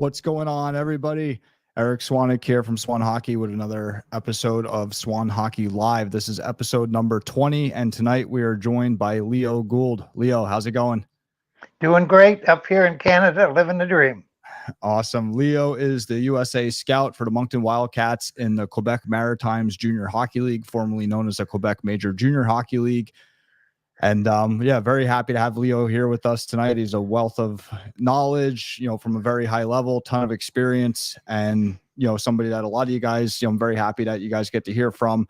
What's going on, everybody? Eric Swanek here from Swan Hockey with another episode of Swan Hockey Live. This is episode number 20, and tonight we are joined by Leo Gould. Leo, how's it going? Doing great up here in Canada, living the dream. Awesome. Leo is the USA scout for the Moncton Wildcats in the Quebec Maritimes Junior Hockey League, formerly known as the Quebec Major Junior Hockey League. And very happy to have Leo here with us tonight. He's a wealth of knowledge, from a very high level, ton of experience, and somebody that a lot of you guys, I'm very happy that you guys get to hear from,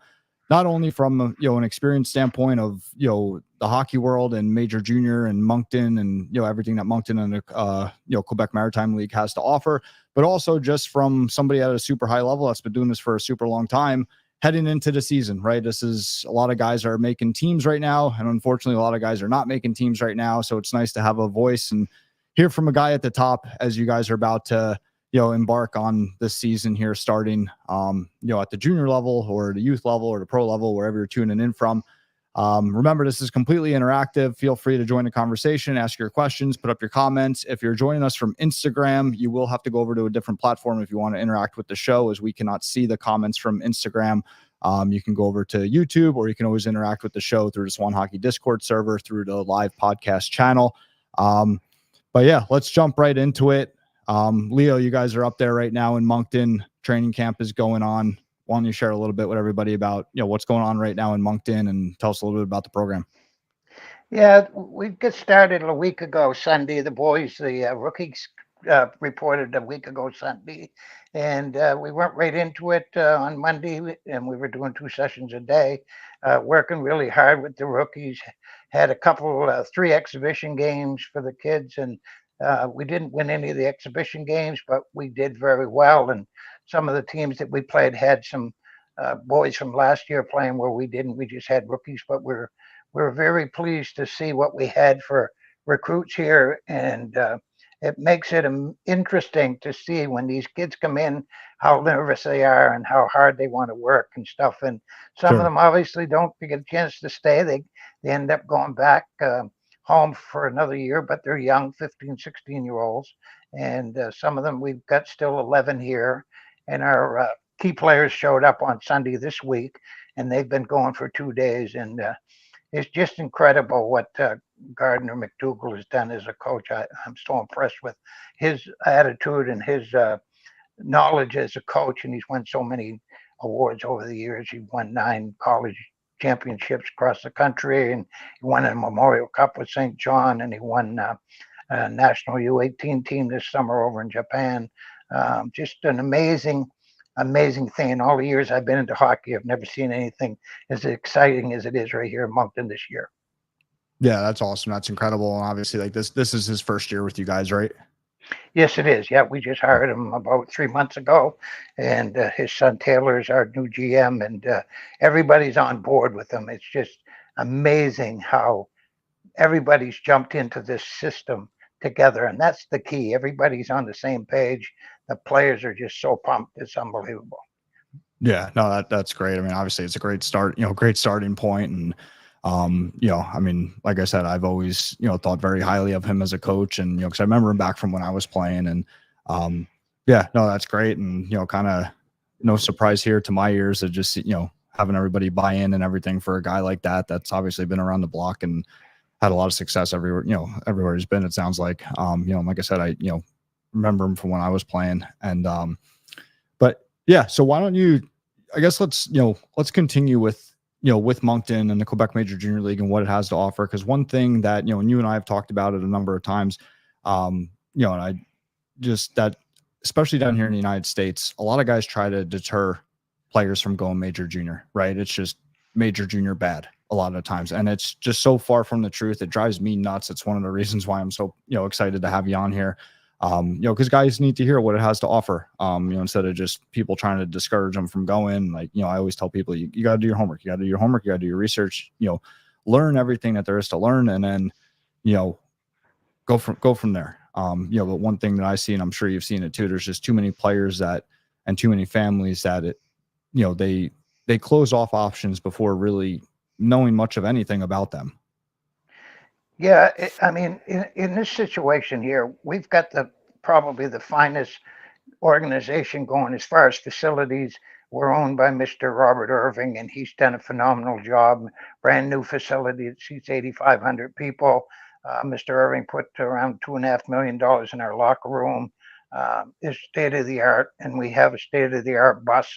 not only from an experience standpoint of the hockey world and Major Junior and Moncton and everything that Moncton and the Quebec Maritime League has to offer, but also just from somebody at a super high level that's been doing this for a super long time. Heading into the season, right? This is a lot of guys are making teams right now, and unfortunately, a lot of guys are not making teams right now. So it's nice to have a voice and hear from a guy at the top as you guys are about to, embark on this season here, starting, at the junior level or the youth level or the pro level, wherever you're tuning in from. Remember, this is completely interactive. Feel free to join the conversation, ask your questions, put up your comments. If you're joining us from Instagram, you will have to go over to a different platform if you want to interact with the show, as we cannot see the comments from Instagram. You can go over to YouTube, or you can always interact with the show through the Swan Hockey Discord server, through the live podcast channel. But yeah, let's jump right into it. Leo, you guys are up there right now in Moncton. Training camp is going on. Why don't you share a little bit with everybody about what's going on right now in Moncton, and tell us a little bit about the program? Yeah, we got started a week ago Sunday. The boys, the rookies, reported a week ago Sunday, and we went right into it on Monday, and we were doing 2 sessions a day, working really hard with the rookies. Had a couple, 3 exhibition games for the kids, and we didn't win any of the exhibition games, but we did very well. And some of the teams that we played had some boys from last year playing where we didn't. We just had rookies, but we're very pleased to see what we had for recruits here. And it makes it interesting to see when these kids come in, how nervous they are and how hard they want to work and stuff. And some of them obviously don't get a chance to stay. They end up going back home for another year, but they're young, 15, 16-year-olds. And some of them, we've got still 11 here. And our key players showed up on Sunday this week, and they've been going for 2 days. And it's just incredible what Gardner McDougall has done as a coach. I'm so impressed with his attitude and his knowledge as a coach. And he's won so many awards over the years. He won 9 college championships across the country, and he won a Memorial Cup with St. John, and he won a national U18 team this summer over in Japan. Just an amazing thing. In all the years I've been into hockey, I've never seen anything as exciting as it is right here in Moncton this year. Yeah, that's awesome. That's incredible. And obviously, like this is his first year with you guys, right? Yes, it is. Yeah, we just hired him about 3 months ago, and his son Taylor is our new GM, and everybody's on board with him. It's just amazing how everybody's jumped into this system together, and that's the key. Everybody's on the same page. The players are just so pumped. It's unbelievable. Yeah, no, that's great. I mean, obviously it's a great start, great starting point. And, I mean, like I said, I've always, thought very highly of him as a coach, and, cause I remember him back from when I was playing, and, yeah, no, that's great. And, kind of no surprise here to my ears of just, having everybody buy in and everything for a guy like that. That's obviously been around the block and had a lot of success everywhere, everywhere he's been, it sounds like. Like I said, I, remember him from when I was playing. And but yeah, so why don't you, I guess let's continue with with Moncton and the Quebec Major Junior League and what it has to offer. Because one thing that and you and I have talked about it a number of times, and I just that especially down here in the United States, a lot of guys try to deter players from going major junior, right? It's just major junior bad a lot of times, and it's just so far from the truth. It drives me nuts. It's one of the reasons why I'm so excited to have you on here. Because guys need to hear what it has to offer, instead of just people trying to discourage them from going. Like, I always tell people, you got to do your homework. You got to do your homework. You got to do your research, learn everything that there is to learn. And then, go from there. But one thing that I see, and I'm sure you've seen it too, there's just too many players and too many families that they close off options before really knowing much of anything about them. Yeah, I mean, in this situation here, we've got the probably the finest organization going as far as facilities. We're owned by Mr. Robert Irving, and he's done a phenomenal job. Brand new facility that seats 8,500 people. Mr. Irving put around $2.5 million in our locker room. Is state of the art, and we have a state of the art bus,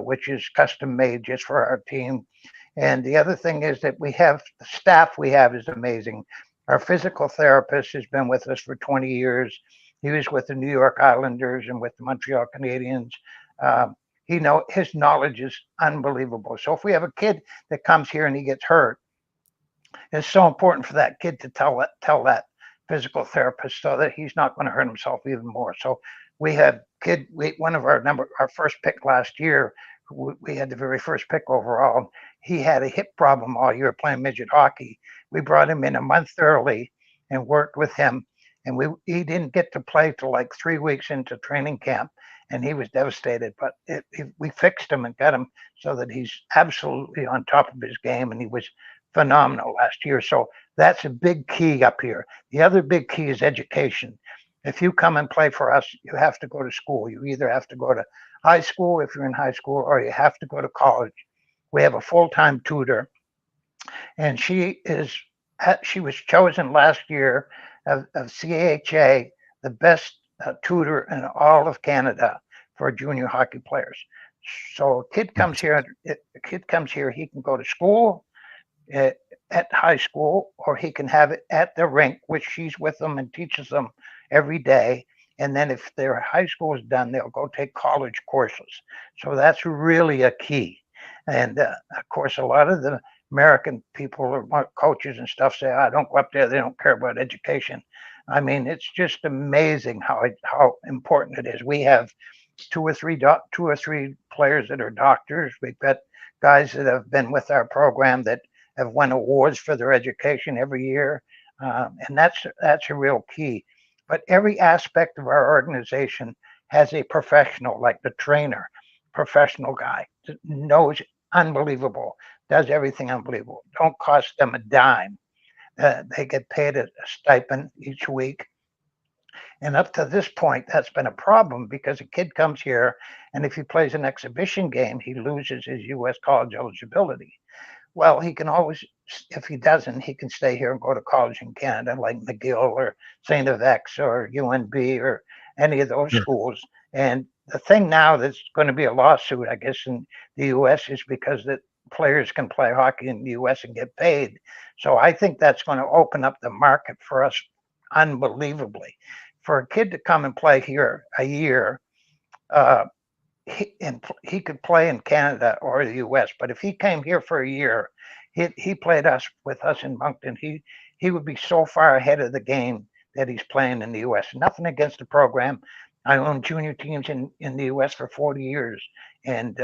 which is custom made just for our team. And the other thing is that we have the staff we have is amazing. Our physical therapist has been with us for 20 years. He was with the New York Islanders and with the Montreal Canadiens. His knowledge is unbelievable. So if we have a kid that comes here and he gets hurt, it's so important for that kid to tell that physical therapist so that he's not going to hurt himself even more. So we had one of our first pick last year. We had the very first pick overall. He had a hip problem all year playing midget hockey. We brought him in a month early and worked with him. And he didn't get to play till like 3 weeks into training camp, and he was devastated. But we fixed him and got him so that he's absolutely on top of his game, and he was phenomenal last year. So that's a big key up here. The other big key is education. If you come and play for us, you have to go to school. You either have to go to high school if you're in high school, or you have to go to college. We have a full-time tutor, and she was chosen last year of CHA the best tutor in all of Canada for junior hockey players. So a kid comes here, he can go to school at high school, or he can have it at the rink, which she's with them and teaches them every day. And then if their high school is done, they'll go take college courses. So that's really a key. And of course, a lot of the American people or coaches and stuff say, I don't go up there, they don't care about education. I mean, it's just amazing how important it is. We have two or three players that are doctors. We've got guys that have been with our program that have won awards for their education every year. And that's a real key. But every aspect of our organization has a professional, like the trainer, professional guy, knows unbelievable, does everything unbelievable. Don't cost them a dime. They get paid a stipend each week. And up to this point, that's been a problem because a kid comes here, and if he plays an exhibition game, he loses his U.S. college eligibility. Well, he can always, if he doesn't, he can stay here and go to college in Canada, like McGill or St. FX or UNB or any of those schools. And the thing now that's going to be a lawsuit, I guess, in the U.S. is because the players can play hockey in the U.S. and get paid. So I think that's going to open up the market for us unbelievably. For a kid to come and play here a year, he could play in Canada or the U.S. But if he came here for a year, he played with us in Moncton, he would be so far ahead of the game that he's playing in the U.S. Nothing against the program. I owned junior teams in the U.S. for 40 years and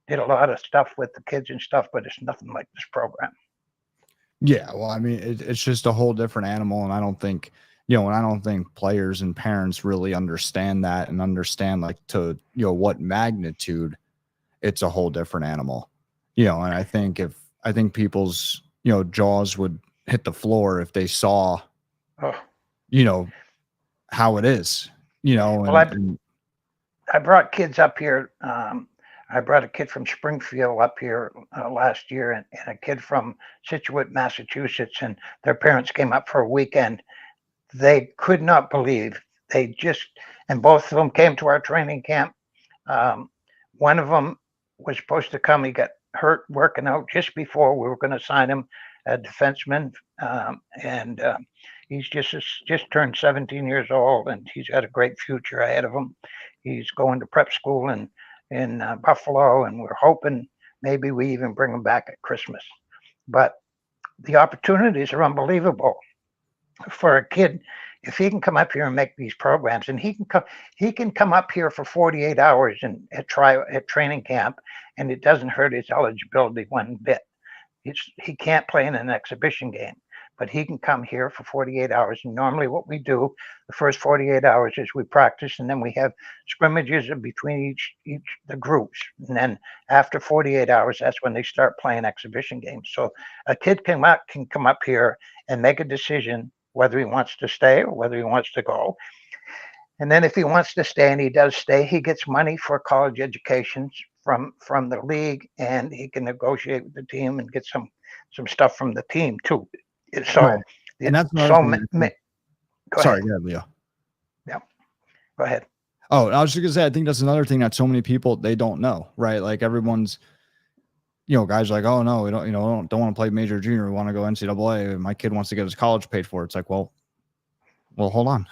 did a lot of stuff with the kids and stuff, but it's nothing like this program. Yeah, well, I mean, it's just a whole different animal, and I don't think players and parents really understand that and understand like to what magnitude it's a whole different animal. And I think people's jaws would hit the floor if they saw how it is. Well, I brought kids up here. I brought a kid from Springfield up here last year, and a kid from Scituate, Massachusetts, and their parents came up for a weekend. They could not believe. And both of them came to our training camp. One of them was supposed to come. He got hurt working out just before we were going to sign him, a defenseman. And he's just turned 17 years old, and he's got a great future ahead of him. He's going to prep school in Buffalo, and we're hoping maybe we even bring him back at Christmas. But the opportunities are unbelievable for a kid. If he can come up here and make these programs, and he can come up here for 48 hours and at training camp, and it doesn't hurt his eligibility one bit. He can't play in an exhibition game, but he can come here for 48 hours. And normally what we do the first 48 hours is we practice, and then we have scrimmages between the groups. And then after 48 hours, that's when they start playing exhibition games. So a kid can come up here and make a decision whether he wants to stay or whether he wants to go. And then if he wants to stay, and he does stay, he gets money for college education from the league, and he can negotiate with the team and get some stuff from the team too. So, right. And that's another thing. Go Sorry, ahead. go ahead, Leo. Yeah, go ahead. Oh, I was just gonna say, I think that's another thing that so many people, they don't know, right? Like everyone's, guys are like, oh no, we don't, don't want to play major junior. We want to go NCAA. My kid wants to get his college paid for. It's like, well, hold on,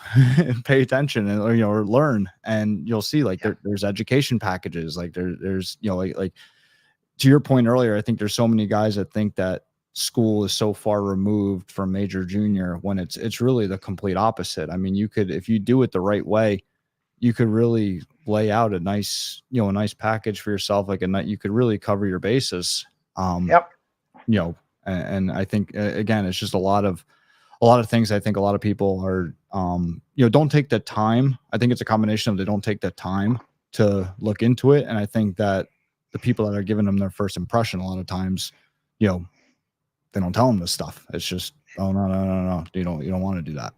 pay attention and, or learn, and you'll see like there's education packages. Like there's, like to your point earlier, I think there's so many guys that think that school is so far removed from major junior when it's really the complete opposite. I mean, you could, if you do it the right way, you could really lay out a nice, a nice package for yourself. Like you could really cover your bases. Yep. And I think again, it's just a lot of things. I think a lot of people are, don't take the time. I think it's a combination of they don't take the time to look into it. And I think that the people that are giving them their first impression, a lot of times, they don't tell them this stuff. It's just, oh no. You don't want to do that.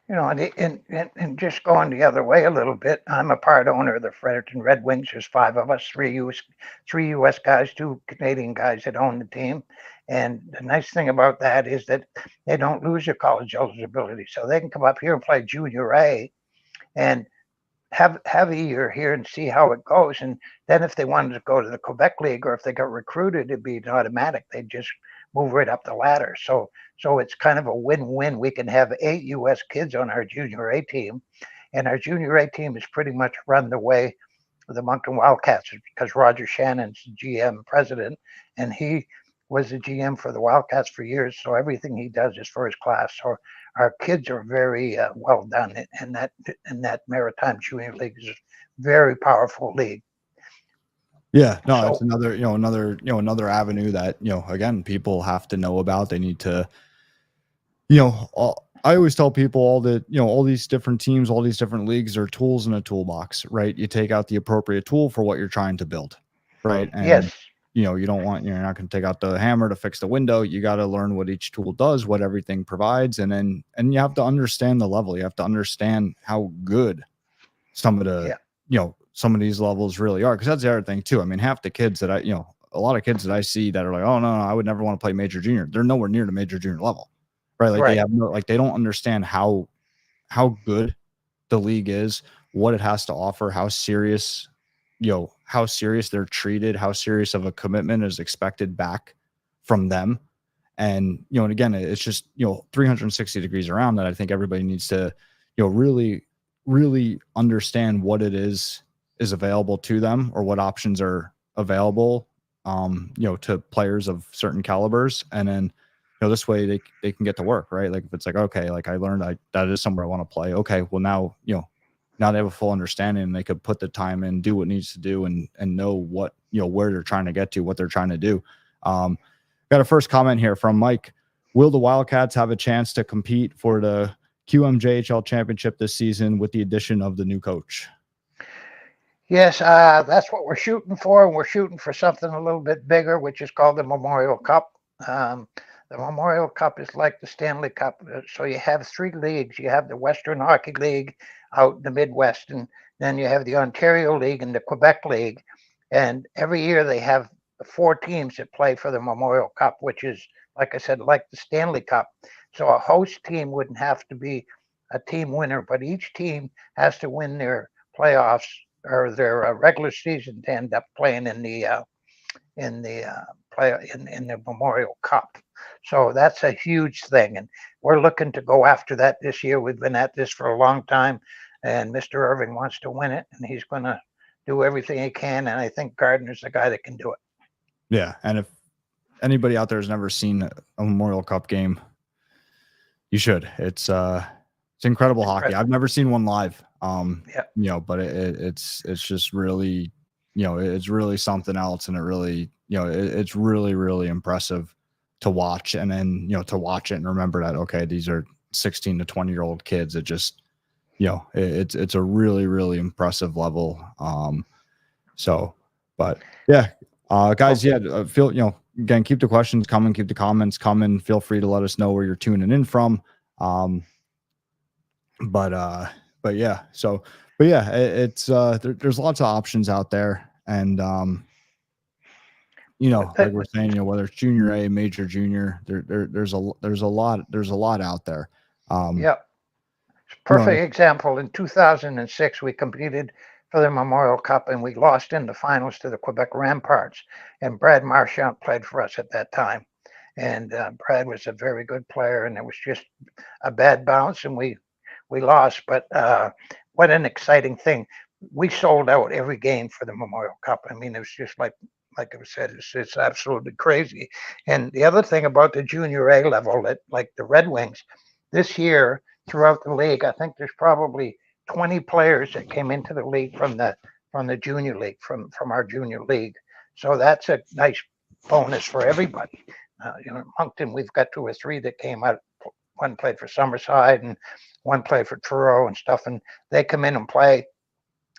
And just going the other way a little bit, I'm a part owner of the Fredericton Red Wings. There's 5 of us, three U.S. guys, 2 Canadian guys that own the team. And the nice thing about that is that they don't lose their college eligibility. So they can come up here and play Junior A and have a year here and see how it goes. And then if they wanted to go to the Quebec League, or if they got recruited, it'd be an automatic. They'd just move right up the ladder. So it's kind of a win-win. We can have 8 U.S. kids on our Junior A team, and our Junior A team is pretty much run the way of the Moncton Wildcats, because Roger Shannon's GM president, and he was the GM for the Wildcats for years. So everything he does is first class. So our kids are very well done, and that Maritime Junior League is a very powerful league. Yeah, no, it's another avenue that, again, people have to know about. They need to, I always tell people all these different teams, all these different leagues are tools in a toolbox, right? You take out the appropriate tool for what you're trying to build, right? And, yes. You don't want, you're not going to take out the hammer to fix the window. You got to learn what each tool does, what everything provides. And you have to understand the level. You have to understand how good some of the, some of these levels really are. Cause that's the other thing too. I mean, half the kids that a lot of kids that I see that are like, oh no, I would never want to play major junior. They're nowhere near the major junior level, right? Like they have they don't understand how good the league is, what it has to offer, how serious they're treated, how serious of a commitment is expected back from them. And, and again, it's just, 360 degrees around that. I think everybody needs to, really, really understand what it is available to them, or what options are available, to players of certain calibers. And then, this way they can get to work, right? Like if it's like, okay, like I learned that is somewhere I want to play. Okay. Well now, now they have a full understanding, and they could put the time in, do what needs to do, and know what, where they're trying to get to, what they're trying to do. Got a first comment here from Mike. Will the Wildcats have a chance to compete for the QMJHL championship this season with the addition of the new coach? Yes, that's what we're shooting for. And we're shooting for something a little bit bigger, which is called the Memorial Cup. The Memorial Cup is like the Stanley Cup. So you have 3 leagues. You have the Western Hockey League out in the Midwest, and then you have the Ontario League and the Quebec League. And every year they have 4 teams that play for the Memorial Cup, which is, like I said, like the Stanley Cup. So a host team wouldn't have to be a team winner, but each team has to win their playoffs or their regular season to end up playing in the Memorial Cup. So that's a huge thing, and we're looking to go after that this year. We've been at this for a long time, and Mr. Irving wants to win it, and he's going to do everything he can, and I think Gardner's the guy that can do it. Yeah, and if anybody out there has never seen a Memorial Cup game, you should. It's incredible hockey. I've never seen one live. But it's just really, it's really something else, and it really, it's really, really impressive to watch. And then, to watch it and remember that, okay, these are 16 to 20-year-old kids. It just, it's a really, really impressive level. But yeah, guys, feel, again, keep the questions coming, keep the comments coming. Feel free to let us know where you're tuning in from. But but yeah, it's there's lots of options out there, and like we're saying, whether it's junior A, major junior, there's a lot out there. Yeah. Perfect example. In 2006, we competed for the Memorial Cup and we lost in the finals to the Quebec Ramparts. And Brad Marchand played for us at that time. And Brad was a very good player, and it was just a bad bounce, and we lost. But what an exciting thing! We sold out every game for the Memorial Cup. I mean, it was just like I said, it's absolutely crazy. And the other thing about the junior A level, that like the Red Wings, this year throughout the league, I think there's probably 20 players that came into the league from the junior league, from our junior league. So that's a nice bonus for everybody. Moncton, we've got 2 or 3 that came out. One played for Summerside and one played for Truro and stuff, and they come in and play.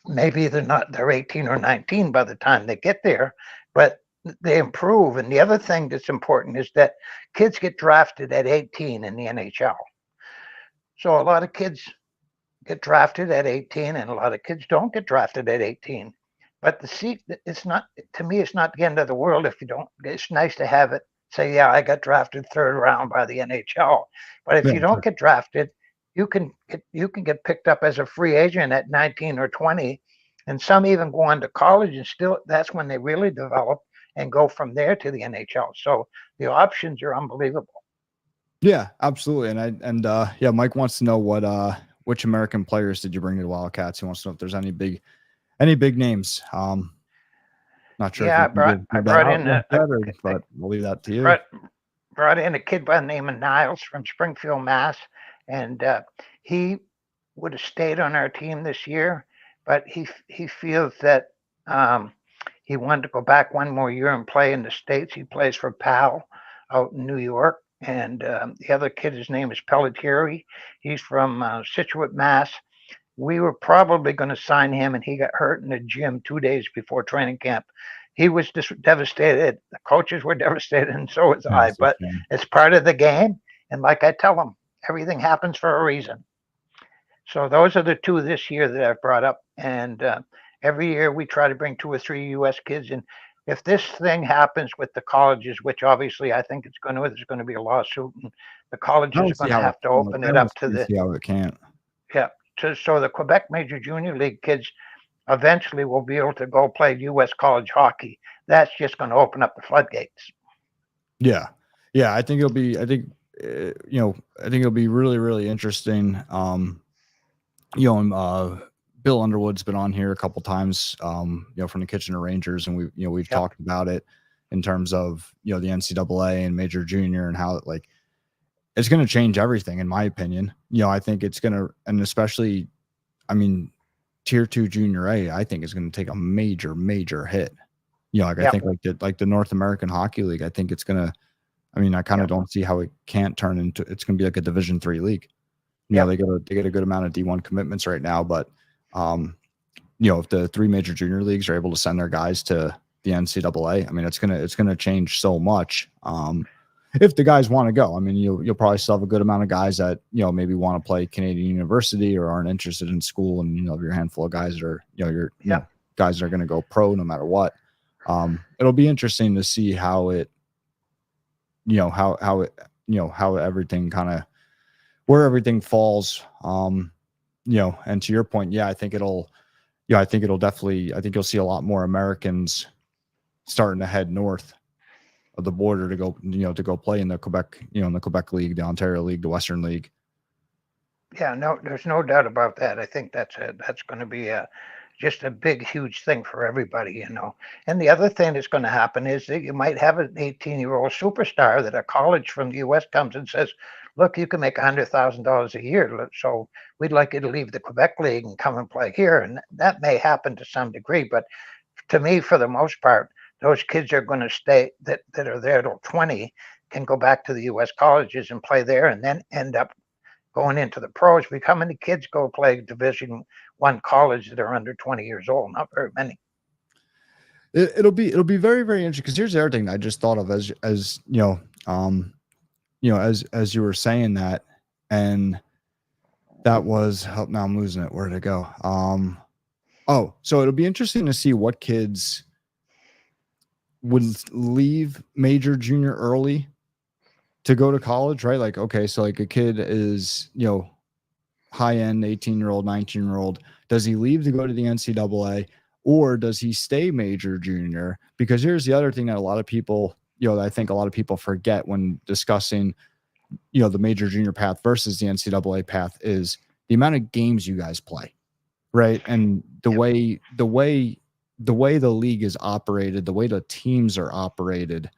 Maybe they're 18 or 19 by the time they get there, but they improve. And the other thing that's important is that kids get drafted at 18 in the NHL. So a lot of kids get drafted at 18 and a lot of kids don't get drafted at 18. But it's not, to me, it's not the end of the world if you don't. It's nice to have it say, yeah, I got drafted 3rd round by the NHL. But if you don't get drafted, you can get picked up as a free agent at 19 or 20. And some even go on to college, and still that's when they really develop and go from there to the NHL. So the options are unbelievable. Yeah, absolutely. And Mike wants to know which American players did you bring to the Wildcats? He wants to know if there's any big names. Not sure. Yeah, I brought in but we'll leave that to you. Brought in a kid by the name of Niles from Springfield, Mass, and he would have stayed on our team this year, but he feels that he wanted to go back one more year and play in the States. He plays for PAL out in New York. And the other kid, his name is Pelletieri. He's from Scituate, Mass. We were probably going to sign him, and he got hurt in the gym 2 days before training camp. He was just devastated. The coaches were devastated, and so was I. But it's part of the game. And like I tell them, everything happens for a reason. So those are the 2 this year that I've brought up. And every year we try to bring 2 or 3 U.S. kids in. If this thing happens with the colleges, which obviously I think there's going to be a lawsuit, and the colleges are going to have to open it up to the. See how it can't. Yeah. So the Quebec Major Junior League kids eventually will be able to go play U.S. college hockey. That's just going to open up the floodgates. Yeah. I think it'll be. I think it'll be really, really interesting. Bill Underwood's been on here a couple times, from the Kitchener Rangers, and we've talked about it in terms of the NCAA and Major Junior and how it's going to change everything, in my opinion. I think it's going to, and especially, Tier 2 Junior A, I think is going to take a major, major hit. I think like the North American Hockey League, I think it's going to. I kind of don't see how it can't turn into. It's going to be like a Division III league. They get a good amount of D1 commitments right now, but. If the 3 major junior leagues are able to send their guys to the NCAA, it's gonna change so much. If the guys want to go, you'll probably still have a good amount of guys that maybe want to play Canadian University or aren't interested in school, and your handful of guys that are guys that are going to go pro no matter what. It'll be interesting to see how everything where everything falls. And to your point, I think it'll definitely, I think you'll see a lot more Americans starting to head north of the border to go play in the Quebec, in the Quebec League, the Ontario League, the Western League. Yeah, no, there's no doubt about that. I think that's going to be just a big, huge thing for everybody, And the other thing that's going to happen is that you might have an 18-year-old superstar that a college from the U.S. comes and says, look, you can make $100,000 a year. So we'd like you to leave the Quebec League and come and play here. And that may happen to some degree. But to me, for the most part, those kids are going to stay that are there till 20 can go back to the U.S. colleges and play there and then end up going into the pros. How many kids go play Division I college that are under 20 years old? Not very many. It'll be very, very interesting, because here's the other thing I just thought of as you were saying that, and That was, oh, now I'm losing it. Where'd it go? Oh, so it'll be interesting to see what kids would leave major junior early to go to college, right? Like, okay, so like a kid is, high end 18-year-old, 19-year-old. Does he leave to go to the NCAA, or does he stay major junior? Because here's the other thing that a lot of people, I think a lot of people forget when discussing, the major junior path versus the NCAA path is the amount of games you guys play, right? And the way the league is operated, the way the teams are operated,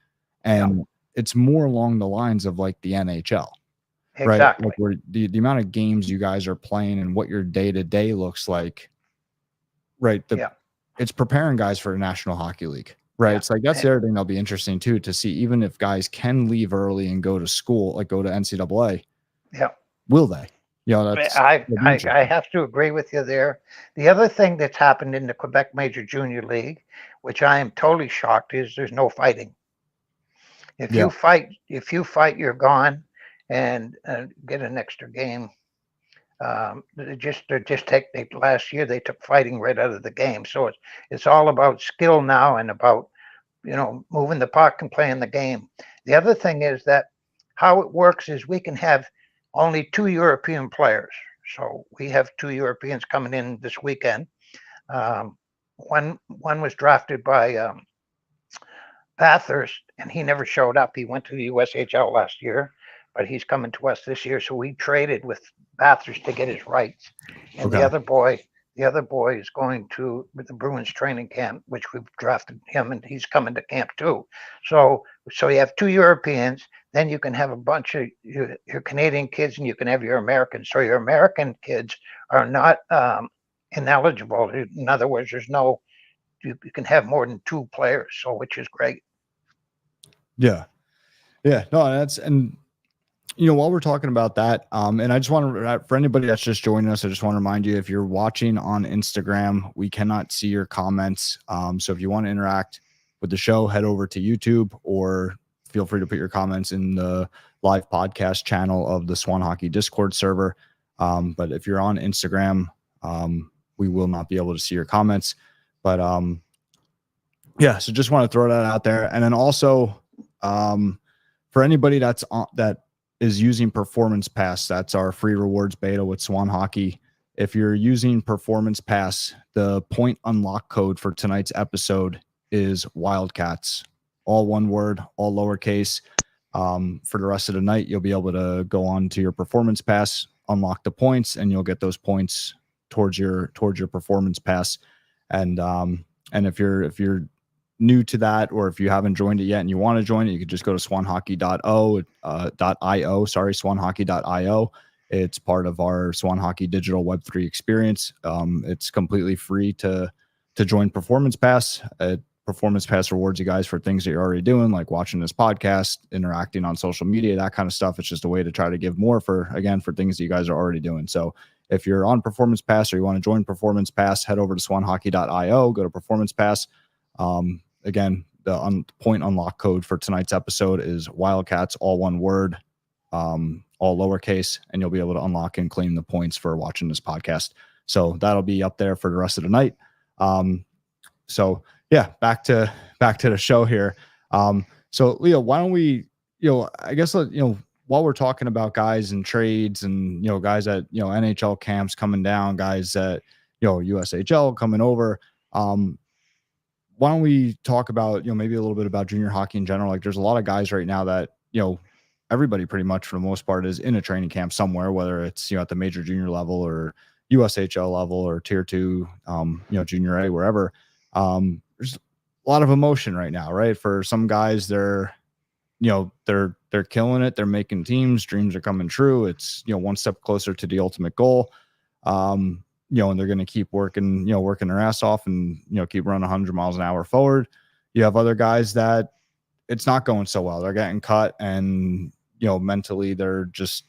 and it's more along the lines of like the NHL. Right. Exactly. Like where the amount of games you guys are playing and what your day-to-day looks like. Right. It's preparing guys for the National Hockey League. Right. Yeah. It's like that's the other thing that'll be interesting too, to see even if guys can leave early and go to school, like go to NCAA. Yeah. Will they? That's I have to agree with you there. The other thing that's happened in the Quebec Major Junior League, which I am totally shocked, is there's no fighting. If you fight, you're gone, and get an extra game. Last year they took fighting right out of the game. So it's all about skill now and about moving the puck and playing the game. The other thing is that how it works is we can have only 2 European players. So we have 2 Europeans coming in this weekend. One was drafted by Bathurst, and he never showed up. He went to the USHL last year, but he's coming to us this year. So we traded with Bathurst to get his rights. And the other boy is going to the Bruins training camp, which we've drafted him, and he's coming to camp too. So you have 2 Europeans, then you can have a bunch of your Canadian kids, and you can have your Americans. So your American kids are not ineligible. In other words, you can have more than 2 players, so which is great. Yeah. No, and while we're talking about that, and I just want to, for anybody that's just joining us, I just want to remind you, if you're watching on Instagram, we cannot see your comments. So if you want to interact with the show, head over to YouTube, or feel free to put your comments in the live podcast channel of the Swan Hockey Discord server. But if you're on Instagram, we will not be able to see your comments. But so just want to throw that out there. And then also, for anybody that is using Performance Pass, that's our free rewards beta with Swan Hockey. If you're using Performance Pass, the point unlock code for tonight's episode is Wildcats, all one word, all lowercase. For the rest of the night, you'll be able to go on to your Performance Pass, unlock the points, and you'll get those points towards your Performance Pass. And if you're new to that, or if you haven't joined it yet and you want to join it, you could just go to swanhockey.io, swanhockey.io. It's part of our Swan Hockey digital Web3 experience. It's completely free to join Performance Pass. Performance Pass rewards you guys for things that you're already doing, like watching this podcast, interacting on social media, that kind of stuff. It's just a way to try to give more for things that you guys are already doing. So if you're on Performance Pass or you want to join Performance Pass, head over to swanhockey.io, go to Performance Pass. Again, the point unlock code for tonight's episode is Wildcats, all one word, all lowercase, and you'll be able to unlock and claim the points for watching this podcast. So that'll be up there for the rest of the night. So yeah, back to the show here. So Leo, why don't we, I guess, while we're talking about guys and trades and, guys at, NHL camps coming down, guys at, USHL coming over, why don't we talk about, maybe a little bit about junior hockey in general? Like, there's a lot of guys right now that, everybody pretty much for the most part is in a training camp somewhere, whether it's, at the major junior level or USHL level or tier 2, junior A, wherever. There's a lot of emotion right now, right? For some guys, they're killing it. They're making teams. Dreams are coming true. It's, one step closer to the ultimate goal. And they're going to keep working their ass off and, keep running 100 miles an hour forward. You have other guys that it's not going so well. They're getting cut and, mentally they're just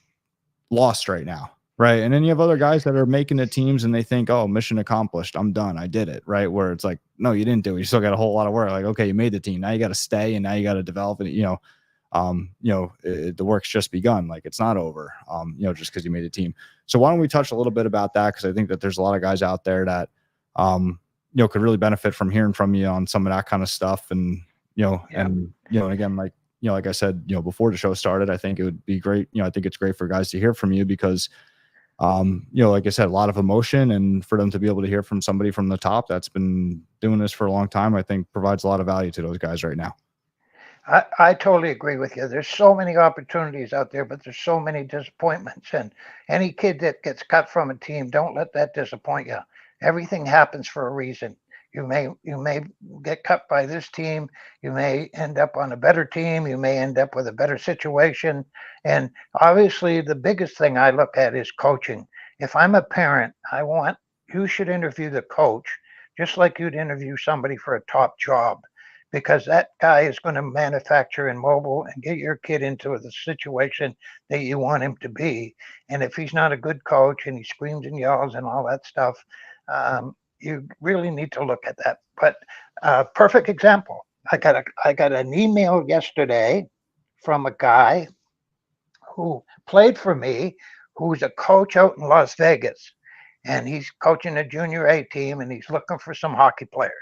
lost right now. Right. And then you have other guys that are making the teams and they think, oh, mission accomplished. I'm done. I did it. Right. Where it's like, no, you didn't do it. You still got a whole lot of work. Like, okay, you made the team. Now you got to stay and now you got to develop it. the work's just begun. Like, it's not over, just because you made a team. So why don't we touch a little bit about that? Because I think that there's a lot of guys out there that, could really benefit from hearing from you on some of that kind of stuff. And, and again, like I said, before the show started, I think it would be great. I think it's great for guys to hear from you because, like I said, a lot of emotion, and for them to be able to hear from somebody from the top that's been doing this for a long time, I think provides a lot of value to those guys right now. I totally agree with you. There's so many opportunities out there, but there's so many disappointments. And any kid that gets cut from a team, don't let that disappoint you. Everything happens for a reason. You may get cut by this team. You may end up on a better team. You may end up with a better situation. And obviously, the biggest thing I look at is coaching. If I'm a parent, you should interview the coach just like you'd interview somebody for a top job, because that guy is going to manufacture and mobile and get your kid into the situation that you want him to be. And if he's not a good coach and he screams and yells and all that stuff, you really need to look at that. But perfect example. I got an email yesterday from a guy who played for me, who's a coach out in Las Vegas, and he's coaching a junior A team, and he's looking for some hockey players.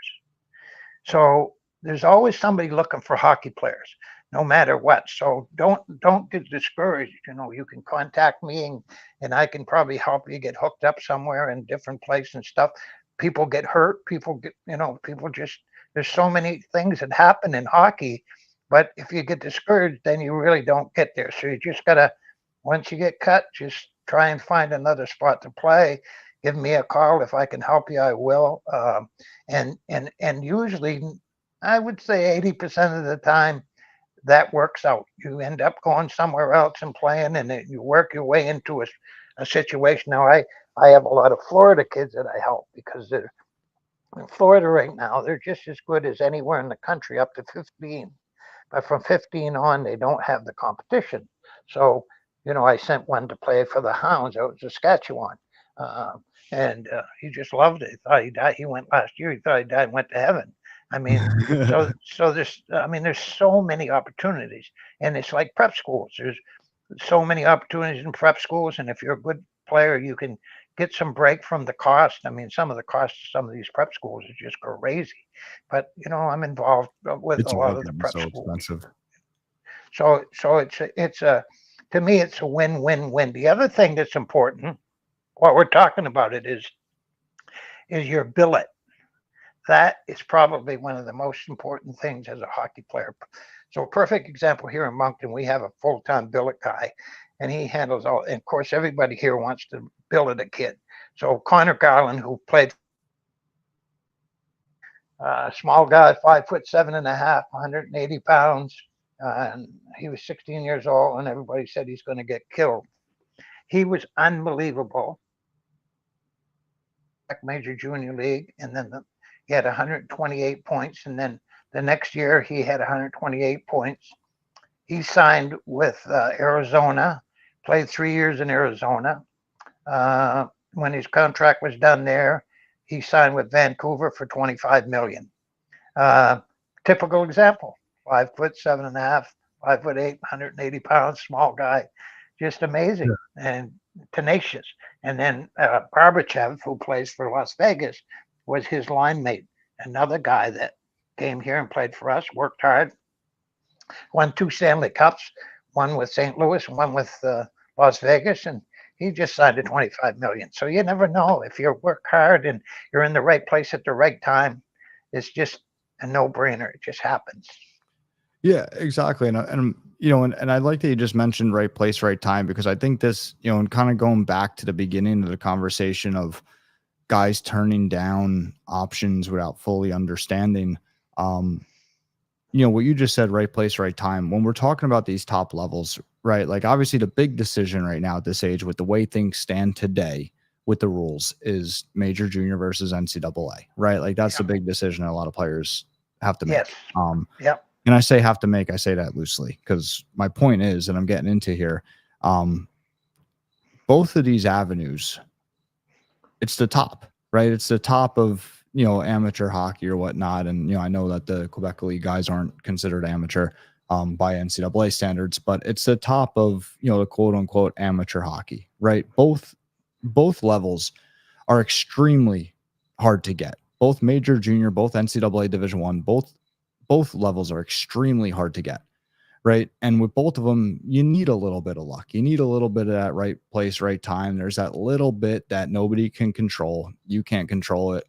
So there's always somebody looking for hockey players, no matter what. So don't get discouraged. You can contact me, and I can probably help you get hooked up somewhere in different places and stuff. People get hurt. People get, there's so many things that happen in hockey, but if you get discouraged, then you really don't get there. So you just gotta, once you get cut, just try and find another spot to play. Give me a call. If I can help you, I will. And usually, I would say 80% of the time that works out. You end up going somewhere else and playing, and then you work your way into a situation. Now, I have a lot of Florida kids that I help because they're in Florida right now. They're just as good as anywhere in the country up to 15. But from 15 on, they don't have the competition. So, I sent one to play for the Hounds out in Saskatchewan. And he just loved it. He thought he died. He went last year. He thought he died and went to heaven. I mean, so there's so many opportunities, and it's like prep schools. There's so many opportunities in prep schools, and if you're a good player, you can get some break from the cost. I mean, some of the cost of some of these prep schools is just crazy, but I'm involved with a lot of the prep schools. Expensive. So to me, it's a win-win-win. The other thing that's important, what we're talking about is your billet. That is probably one of the most important things as a hockey player. So a perfect example here in Moncton, we have a full-time billet guy, and he handles all. And of course, everybody here wants to billet a kid. So Connor Garland, who played, small guy, 5'7.5", 180 pounds, and he was 16 years old, and everybody said he's going to get killed. He was unbelievable. Major Junior League, and then he had 128 points, and then the next year he had 128 points. He signed with Arizona, played 3 years in Arizona. When his contract was done there, he signed with Vancouver for $25 million. Typical example: 5'7.5", 5'8", 180 pounds, small guy, just amazing and tenacious. And then Barbachev, who plays for Las Vegas, was his line mate. Another guy that came here and played for us, worked hard, won 2 Stanley Cups, one with St. Louis and one with Las Vegas, and he just signed a $25 million. So you never know. If you work hard and you're in the right place at the right time, it's just a no-brainer. It just happens. Yeah, exactly. And I like that you just mentioned right place, right time, because I think this, and kind of going back to the beginning of the conversation of guys turning down options without fully understanding, what you just said, right place, right time. When we're talking about these top levels, right? Like, obviously the big decision right now at this age with the way things stand today with the rules is major junior versus NCAA, right? Like, that's the big decision that a lot of players have to make. Yes. And I say have to make, I say that loosely, because my point is, and I'm getting into here, both of these avenues, it's the top, right? It's the top of, amateur hockey or whatnot. And, I know that the Quebec League guys aren't considered amateur. by NCAA standards, but it's the top of, the quote unquote amateur hockey, right? Both levels are extremely hard to get. Both major, junior, both NCAA Division I, both levels are extremely hard to get, right? And with both of them, you need a little bit of luck. You need a little bit of that right place, right time. There's that little bit that nobody can control. You can't control it.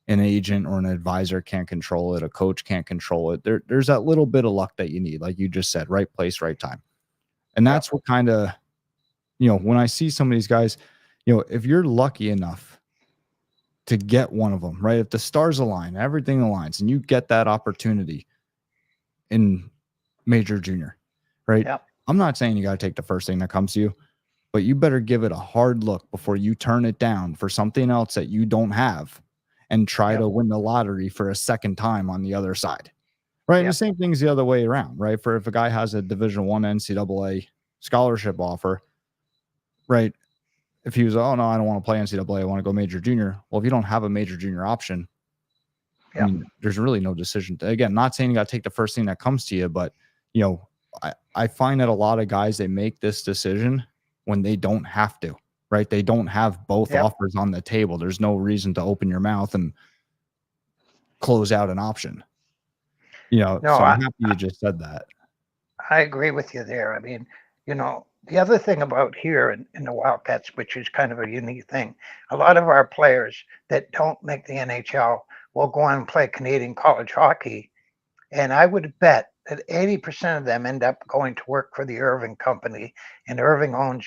An agent or an advisor can't control it. A coach can't control it. There's that little bit of luck that you need, like you just said, right place, right time. And that's what kind of, when I see some of these guys, if you're lucky enough to get one of them, right? If the stars align, everything aligns, and you get that opportunity in major junior, right? Yep. I'm not saying you got to take the first thing that comes to you, but you better give it a hard look before you turn it down for something else that you don't have and try to win the lottery for a second time on the other side, right? And the same thing's the other way around, right? For if a guy has a Division I NCAA scholarship offer, right? If he was, oh no, I don't want to play NCAA, I want to go major junior. Well, if you don't have a major junior option, I mean, there's really no decision. Again, not saying you got to take the first thing that comes to you, but I find that a lot of guys, they make this decision when they don't have to, right? They don't have both offers on the table. There's no reason to open your mouth and close out an option. So I'm happy you just said that. I agree with you there. I mean, the other thing about here in the Wildcats, which is kind of a unique thing, a lot of our players that don't make the NHL will go on and play Canadian college hockey. And I would bet that 80% of them end up going to work for the Irving company. And Irving owns,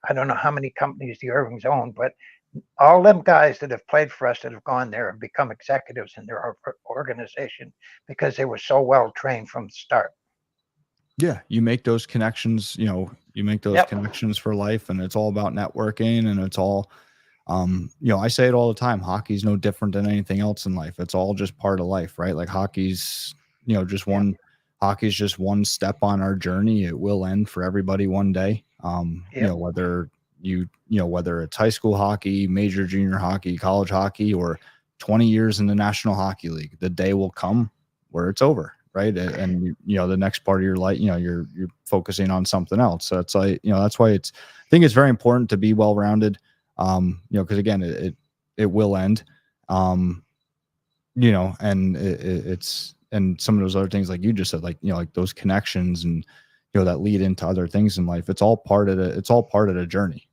I don't know how many companies the Irvings own, but all them guys that have played for us that have gone there have become executives in their organization because they were so well trained from the start. Yeah, you make those connections, you make those connections for life, and it's all about networking, and it's all, I say it all the time, hockey's no different than anything else in life. It's all just part of life, right? Like hockey's, hockey's just one step on our journey. It will end for everybody one day. Whether whether it's high school hockey, major junior hockey, college hockey, or 20 years in the National Hockey League, the day will come where it's over. Right. And, the next part of your life, you're focusing on something else. So it's like, that's why I think it's very important to be well-rounded, because again, it will end, and it's, and some of those other things, like you just said, like, like those connections and, that lead into other things in life. It's all part of the journey.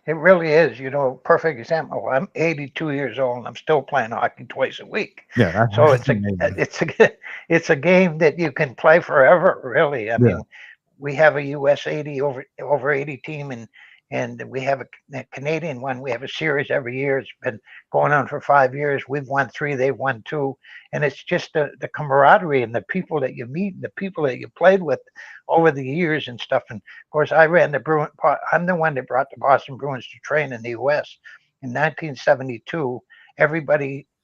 It really is, perfect example. I'm 82 years old and I'm still playing hockey twice a week. Yeah. So it's a game that you can play forever, really. I mean, we have a US 80 over 80 team, and we have a Canadian one. We have a series every year. It's been going on for 5 years. We've won 3, they've won 2. And it's just the camaraderie and the people that you meet and the people that you played with over the years and stuff. And of course, I ran the Bruin. I'm the one that brought the Boston Bruins to train in the US. In 1972, every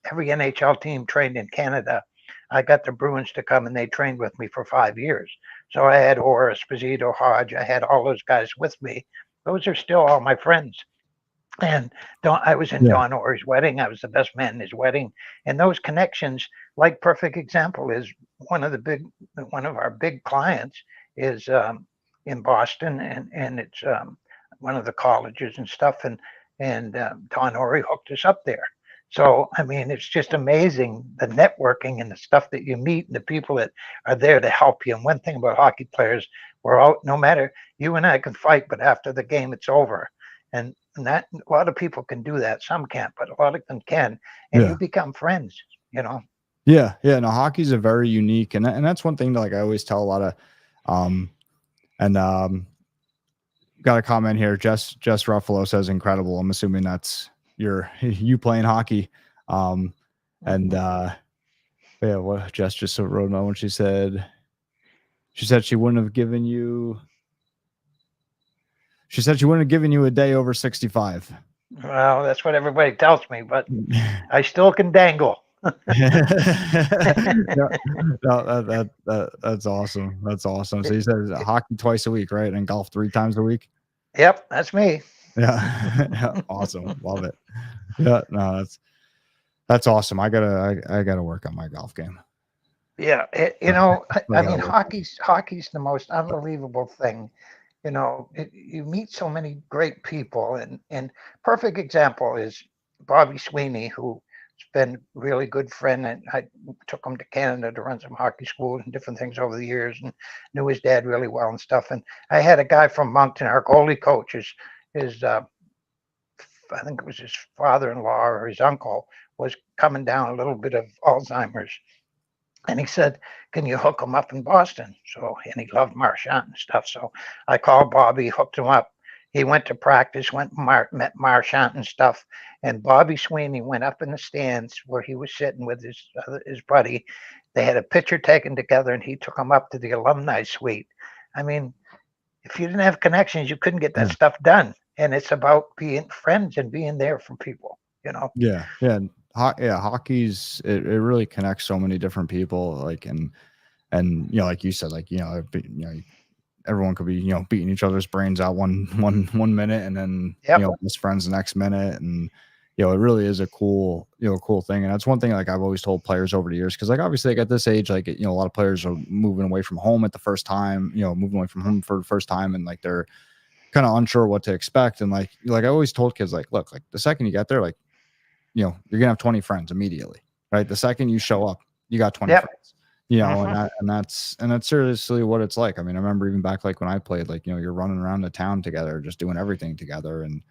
NHL team trained in Canada. I got the Bruins to come and they trained with me for 5 years. So I had Orr, Esposito, Hodge. I had all those guys with me. Those are still all my friends. And I was in Don Orr's wedding. I was the best man in his wedding. And those connections, like perfect example, is one of our big clients is in Boston, and it's one of the colleges and stuff. And Don Orry hooked us up there. So, I mean, it's just amazing, the networking and the stuff that you meet and the people that are there to help you. And one thing about hockey players, we're all, no matter, you and I can fight, but after the game, it's over. And that, a lot of people can do that. Some can't, but a lot of them can. And you become friends, Yeah. No, hockey's a very unique, and that's one thing that, like, I always tell a lot of, got a comment here. Jess Ruffalo says incredible. I'm assuming that's you playing hockey. What Jess just wrote another one. She said she wouldn't have given you a day over 65. Well, that's what everybody tells me, but I still can dangle. That's awesome. That's awesome. So he says hockey twice a week, right? And golf 3 times a week. Yep, that's me. Yeah. Awesome. Love it. Yeah, no, that's awesome. I gotta work on my golf game. Yeah, I mean, Like, hockey's the most unbelievable thing. You meet so many great people, and perfect example is Bobby Sweeney, who's been really good friend, and I took him to Canada to run some hockey schools and different things over the years, and knew his dad really well and stuff. And I had a guy from Moncton, our goalie coach, is I think it was his father-in-law or his uncle was coming down a little bit of Alzheimer's. And he said, "Can you hook him up in Boston?" So, and he loved Marchand and stuff. So I called Bobby, hooked him up. He went to practice, met Marchand and stuff. And Bobby Sweeney went up in the stands where he was sitting with his buddy. They had a picture taken together, and he took him up to the alumni suite. I mean, if you didn't have connections, you couldn't get that stuff done. And it's about being friends and being there for people, Yeah. Hockey's it really connects so many different people. Like, and like you said, like, everyone could be, beating each other's brains out one minute, and then, best friends the next minute. And, it really is a cool thing. And that's one thing, like, I've always told players over the years, because, like, obviously, like, at this age, like, a lot of players are moving away from home at the first time, moving away from home for the first time. And, like, they're kind of unsure what to expect. And like I always told kids, like, look, like, the second you get there, like, you're gonna have 20 friends immediately, right? The second you show up, you got 20 friends, and that's seriously what it's like. I mean, I remember even back, like, when I played, like, you're running around the town together, just doing everything together. And,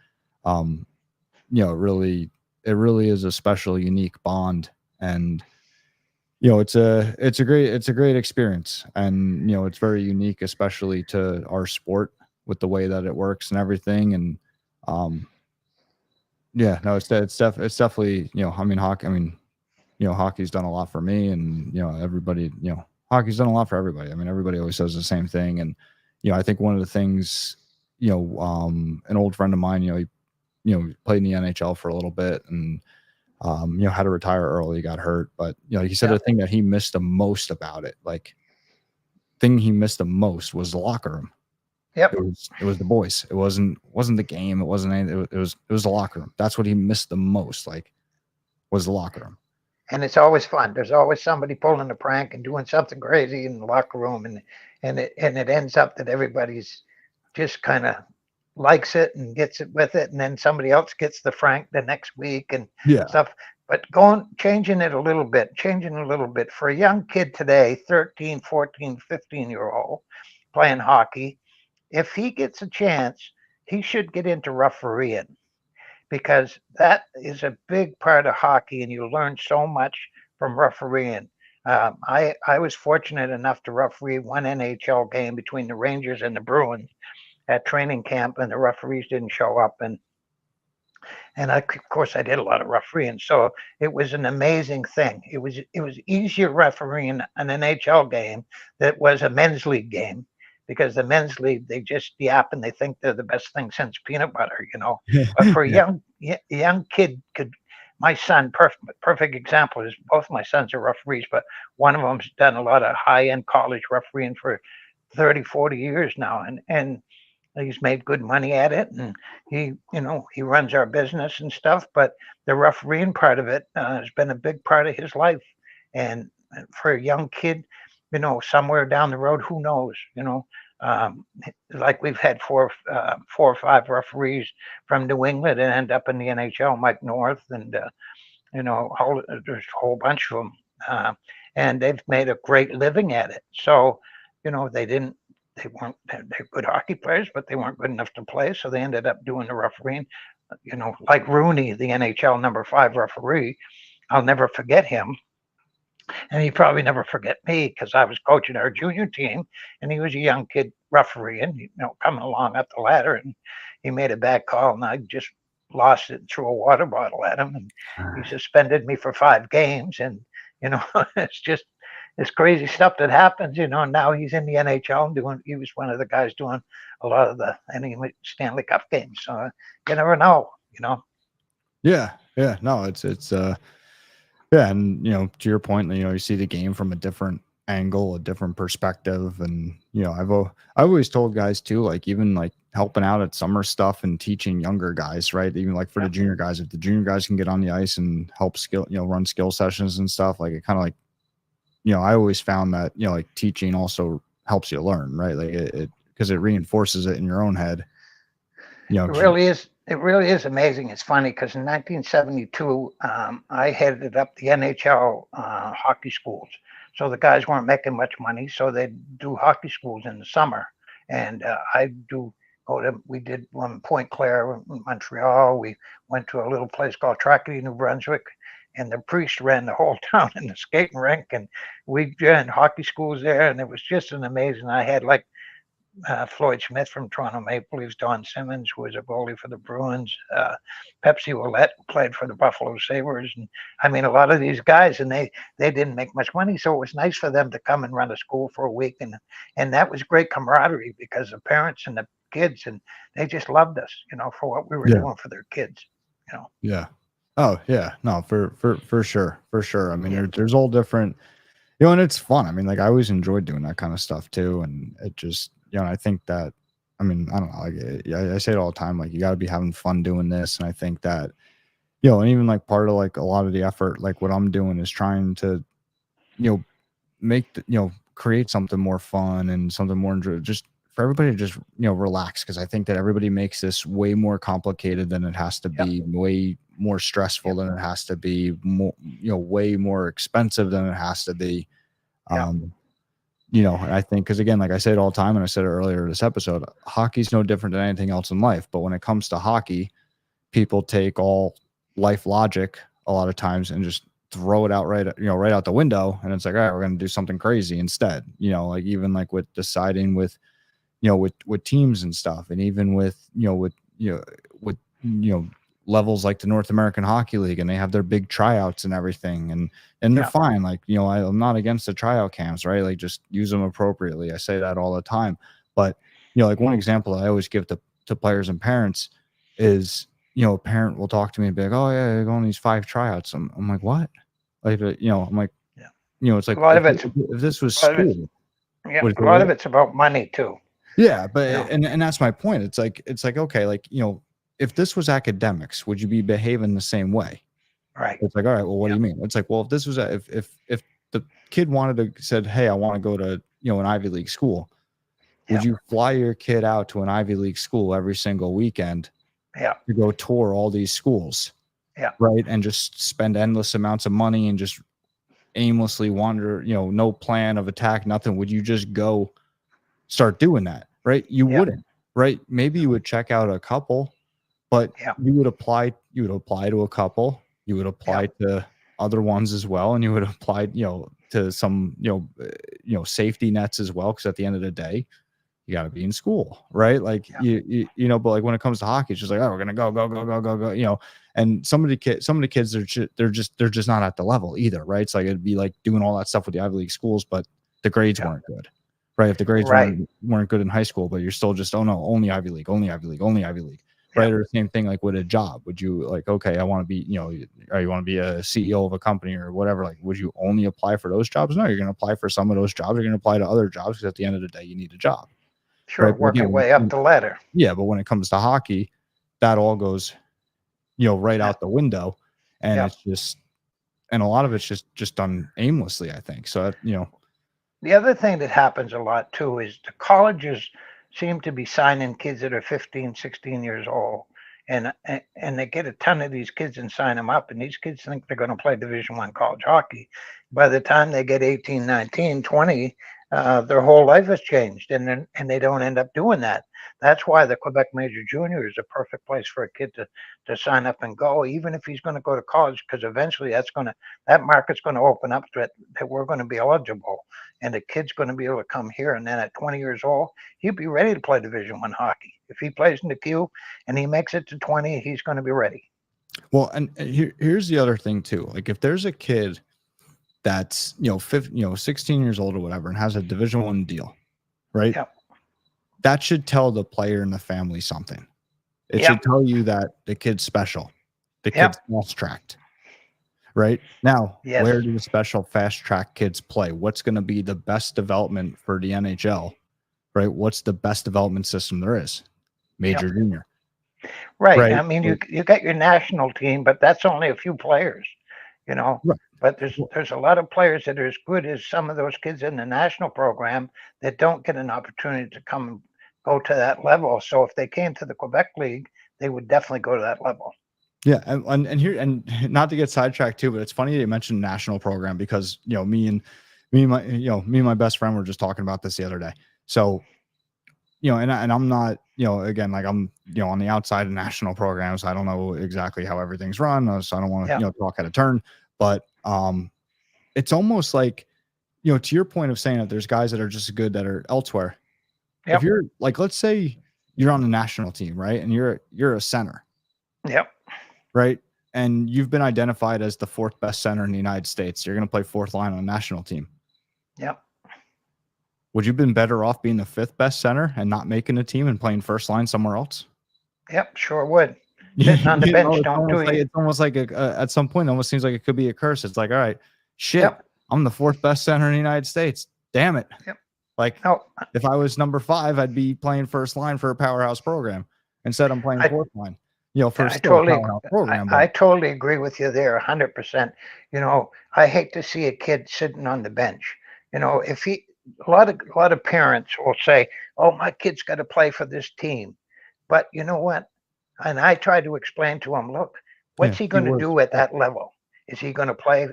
it really is a special, unique bond. And, it's a great experience. And, it's very unique, especially to our sport with the way that it works and everything. And, yeah, no, it's definitely, I mean, hockey's done a lot for me, and, everybody, hockey's done a lot for everybody. I mean, everybody always says the same thing. And, I think one of the things, an old friend of mine, he played in the NHL for a little bit, and, had to retire early, got hurt. But, he said the thing that he missed the most about it, like, thing he missed the most was the locker room. Yep. It was the boys. It wasn't the game. It wasn't anything. It was the locker room. That's what he missed the most, like, was the locker room. And it's always fun. There's always somebody pulling a prank and doing something crazy in the locker room, and it ends up that everybody's just kind of likes it and gets it with it, and then somebody else gets the prank the next week and stuff. But changing it a little bit for a young kid today, 13, 14, 15-year-old playing hockey. If he gets a chance, he should get into refereeing, because that is a big part of hockey, and you learn so much from refereeing. I was fortunate enough to referee one NHL game between the Rangers and the Bruins at training camp, and the referees didn't show up, and of course I did a lot of refereeing, so it was an amazing thing. It was easier refereeing an NHL game that was a men's league game, because the men's league, they just yap and they think they're the best thing since peanut butter, But for a young kid, my son, perfect example is both my sons are referees, but one of them's done a lot of high-end college refereeing for 30, 40 years now, and he's made good money at it, and he runs our business and stuff. But the refereeing part of it has been a big part of his life. And for a young kid, somewhere down the road, who knows? Like, we've had four or five referees from New England and end up in the NHL, Mike North, and there's a whole bunch of them, and they've made a great living at it. So, they're good hockey players, but they weren't good enough to play, so they ended up doing the refereeing. Like Rooney, the NHL number 5 referee, I'll never forget him. And he probably never forget me, because I was coaching our junior team, and he was a young kid refereeing, coming along up the ladder, and he made a bad call, and I just lost it and threw a water bottle at him, and he suspended me for 5 games. And it's crazy stuff that happens. Now he's in the NHL he was one of the guys doing a lot of the Stanley Cup games. So you never know. Yeah, no, it's yeah, and to your point, you see the game from a different angle, a different perspective. And I've always told guys too, like, even like helping out at summer stuff and teaching younger guys, right? Even like for the junior guys, if the junior guys can get on the ice and help run skill sessions and stuff, like, it kind of like I always found that, like teaching also helps you learn, right? Like it because it reinforces it in your own head. It really is. It really is amazing. It's funny because in 1972, I headed up the NHL hockey schools. So the guys weren't making much money, so they'd do hockey schools in the summer. And we did one in Point Claire, Montreal. We went to a little place called Tracadie, New Brunswick, and the priest ran the whole town in the skating rink. And we ran hockey schools there, and it was just an amazing. I had like Floyd Smith from Toronto Maple Leafs, Don Simmons, who was a goalie for the Bruins, Pepsi Ouellette played for the Buffalo Sabres, and I mean a lot of these guys, and they didn't make much money, so it was nice for them to come and run a school for a week, and that was great camaraderie because the parents and the kids, and they just loved us, for what we were doing for their kids, Yeah. Oh yeah, no, for sure. I mean, there's all different, and it's fun. I mean, like I always enjoyed doing that kind of stuff too, and it just. I think that, I mean, I don't know, like I say it all the time, like you got to be having fun doing this. And I think that, and even like part of like a lot of the effort, like what I'm doing is trying to, make, create something more fun and something more just for everybody to just, relax. Cause I think that everybody makes this way more complicated than it has to be, way more stressful than it has to be, more, way more expensive than it has to be. I think, because again, like I say it all the time, and I said it earlier in this episode, hockey's no different than anything else in life. But when it comes to hockey, people take all life logic a lot of times and just throw it out right out the window. And it's like, all right, we're going to do something crazy instead. Like even like with deciding with teams and stuff, and even with levels like the North American Hockey League, and they have their big tryouts and everything, and they're fine. Like, I'm not against the tryout camps, right? Like just use them appropriately. I say that all the time. But, like one example that I always give to players and parents is, a parent will talk to me and be like, oh yeah, you're going these 5 tryouts. I'm like, what? Like, I'm like, it's like, if this was school. Yeah, a lot of it's about money too. Yeah, but and that's my point. It's like okay, like if this was academics, would you be behaving the same way? Right. It's like, all right, well, what do you mean? It's like, well, if this was if the kid said, hey, I want to go to an Ivy League school, would you fly your kid out to an Ivy League school every single weekend? To go tour all these schools. Right, and just spend endless amounts of money and just aimlessly wander, no plan of attack, nothing. Would you just go start doing that? Right, you wouldn't. Right, maybe you would check out a couple. But you would apply to a couple, you would apply to other ones as well. And you would apply, to some, safety nets as well. Cause at the end of the day, you got to be in school, right? Like but like when it comes to hockey, it's just like, oh, we're going to go, and some of the kids, they're just not at the level either. Right. It's like, it'd be like doing all that stuff with the Ivy League schools, but the grades weren't good. Right. If the grades weren't good in high school, but you're still just, oh no, only Ivy League. Right. Or the same thing like with a job. Would you like, okay, I want to be, or you want to be a CEO of a company or whatever, like, would you only apply for those jobs? No, you're going to apply for some of those jobs. You're going to apply to other jobs because at the end of the day, you need a job. Sure. Right? Work your way up the ladder. Yeah. But when it comes to hockey, that all goes, right out the window. And it's just, and a lot of it's just done aimlessly, I think. So, The other thing that happens a lot too is the colleges seem to be signing kids that are 15, 16 years old. And they get a ton of these kids and sign them up. And these kids think they're going to play Division I college hockey. By the time they get 18, 19, 20, their whole life has changed. And they don't end up doing that. That's why the Quebec Major Junior is a perfect place for a kid to sign up and go, even if he's going to go to college, because eventually that market's going to open up that we're going to be eligible. And the kid's going to be able to come here. And then at 20 years old, he'll be ready to play Division I hockey. If he plays in the Q and he makes it to 20, he's going to be ready. Well, and here's the other thing too. Like if there's a kid that's, 16 years old or whatever, and has a Division I deal, right? Yep. That should tell the player and the family something. It should tell you that the kid's special. The kid's fast-tracked. Right? Now, where do the special fast-track kids play? What's going to be the best development for the NHL? Right? What's the best development system there is? Major Junior. Right. I mean, you got your national team, but that's only a few players. you know. Right. But there's a lot of players that are as good as some of those kids in the national program that don't get an opportunity to come and go to that level. So if they came to the Quebec League, they would definitely go to that level. Yeah, and here, and not to get sidetracked too, but it's funny that you mentioned national program, because me and my best friend were just talking about this the other day. So and I'm not, again, like I'm, on the outside of national programs. I don't know exactly how everything's run, so I don't want to, talk out of turn. But it's almost like, to your point of saying that there's guys that are just good that are elsewhere. If you're like, let's say you're on the national team, right, and you're a center. Yep. Right. And you've been identified as the 4th best center in the United States. You're going to play 4th line on a national team. Yep. Would you have been better off being the 5th best center and not making a team and playing first line somewhere else? Yep, sure would. Sitting on the bench don't do it. It's almost like at some point, it almost seems like it could be a curse. It's like, all right, shit, I'm the 4th best center in the United States. Damn it. Yep. Like, if I was number 5, I'd be playing first line for a powerhouse program. Instead, I'm playing 4th line. For I totally agree with you there, 100%. I hate to see a kid sitting on the bench. If a lot of parents will say, "Oh, my kid's got to play for this team," but you know what? And I try to explain to him, look, what's he going to do at that level? Is he going to play,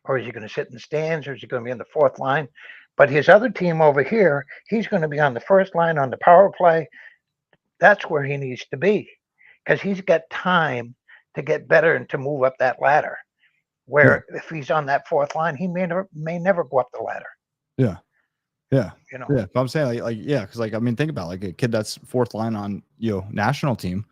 or is he going to sit in the stands, or is he going to be on the 4th line? But his other team over here, he's going to be on the 1st line on the power play. That's where he needs to be, because he's got time to get better and to move up that ladder. Where if he's on that 4th line, he may never go up the ladder. Yeah. Yeah. Yeah. But I'm saying because I mean, think about like a kid that's 4th line on, national team.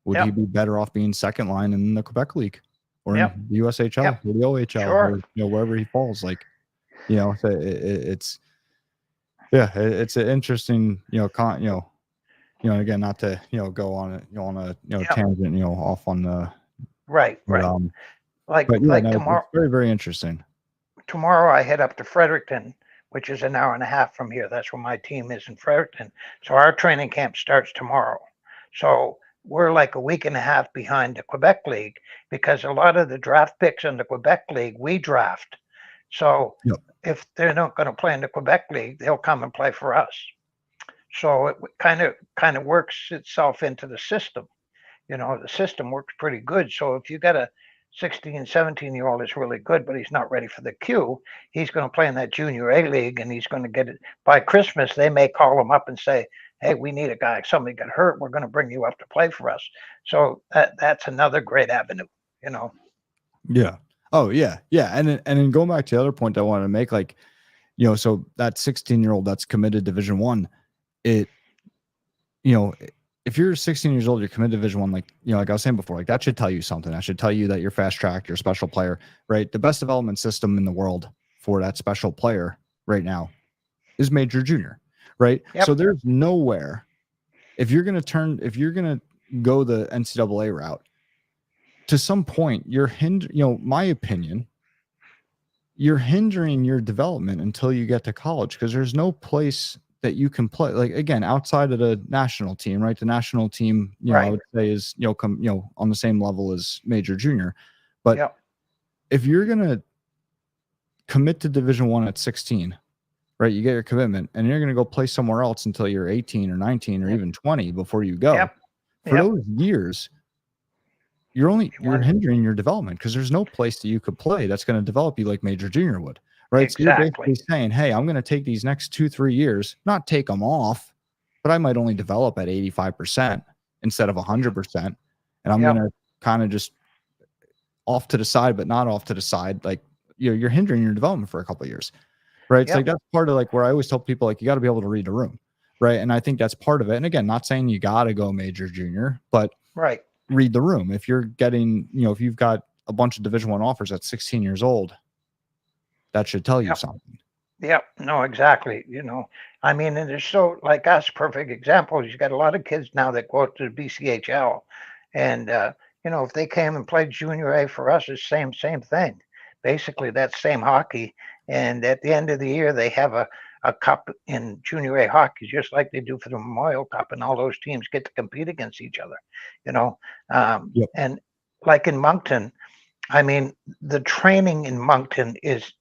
Would he be better off being 2nd line in the Quebec League or in the USHL or the OHL or, wherever he falls? Like, so it's an interesting, again, not to, go on it, on a, tangent, off on the right. Like tomorrow, very, very interesting. Tomorrow I head up to Fredericton, which is an hour and a half from here. That's where my team is, in Fredericton. So our training camp starts tomorrow. So we're like a week and a half behind the Quebec League, because a lot of the draft picks in the Quebec League we draft. So if they're not going to play in the Quebec League, they'll come and play for us. So it kind of works itself into the system. The system works pretty good. So if you got a 16, 17-year-old is really good, but he's not ready for the Q, he's going to play in that junior A league, and he's going to get it. By Christmas, they may call him up and say, "Hey, we need a guy. Somebody got hurt. We're going to bring you up to play for us." So that's another great avenue, Yeah. Oh, yeah. Yeah. And then going back to the other point I wanted to make, like, so that 16-year-old that's committed Division I, if you're 16 years old, you're committed to Division I, like I was saying before, like that should tell you something. That should tell you that you're fast tracked, you're a special player, right? The best development system in the world for that special player right now is Major Junior, right? Yep. So there's nowhere, if you're going to go the NCAA route, to some point, my opinion, you're hindering your development until you get to college, because there's no place that you can play, like, again, outside of the national team, right? The national team, I would say is, on the same level as Major Junior. But if you're going to commit to Division I at 16, right, you get your commitment, and you're going to go play somewhere else until you're 18 or 19 or even 20 before you go. For those years, you're hindering your development, because there's no place that you could play that's going to develop you like Major Junior would. Right. Exactly. So you're basically saying, hey, I'm going to take these next 2-3 years, not take them off, but I might only develop at 85% instead of 100%. And I'm going to kind of just off to the side, but not off to the side. Like, you're hindering your development for a couple of years. Right. So like, that's part of like where I always tell people, like, you got to be able to read the room. Right. And I think that's part of it. And again, not saying you got to go Major Junior, but read the room. If you're getting, if you've got a bunch of Division I offers at 16 years old, that should tell you something. Yep. No, exactly. I mean, and there's so, like us, perfect examples. You got a lot of kids now that go to the BCHL, and if they came and played Junior A for us, it's same thing. Basically, that's same hockey. And at the end of the year, they have a cup in Junior A hockey, just like they do for the Memorial Cup, and all those teams get to compete against each other. And like in Moncton, I mean, the training in Moncton is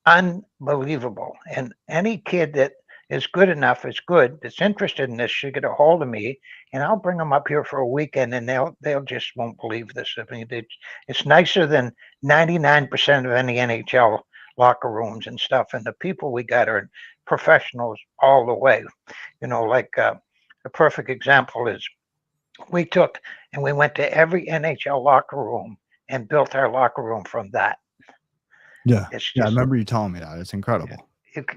unbelievable. And any kid that is good enough is good, that's interested in this, should get a hold of me, and I'll bring them up here for a weekend, and they'll just won't believe this. I mean, it's nicer than 99% of any NHL locker rooms and stuff. And the people we got are professionals all the way. Like a perfect example is we took and we went to every NHL locker room and built our locker room from that. Yeah. It's Yeah. I just, remember you telling me that. It's incredible.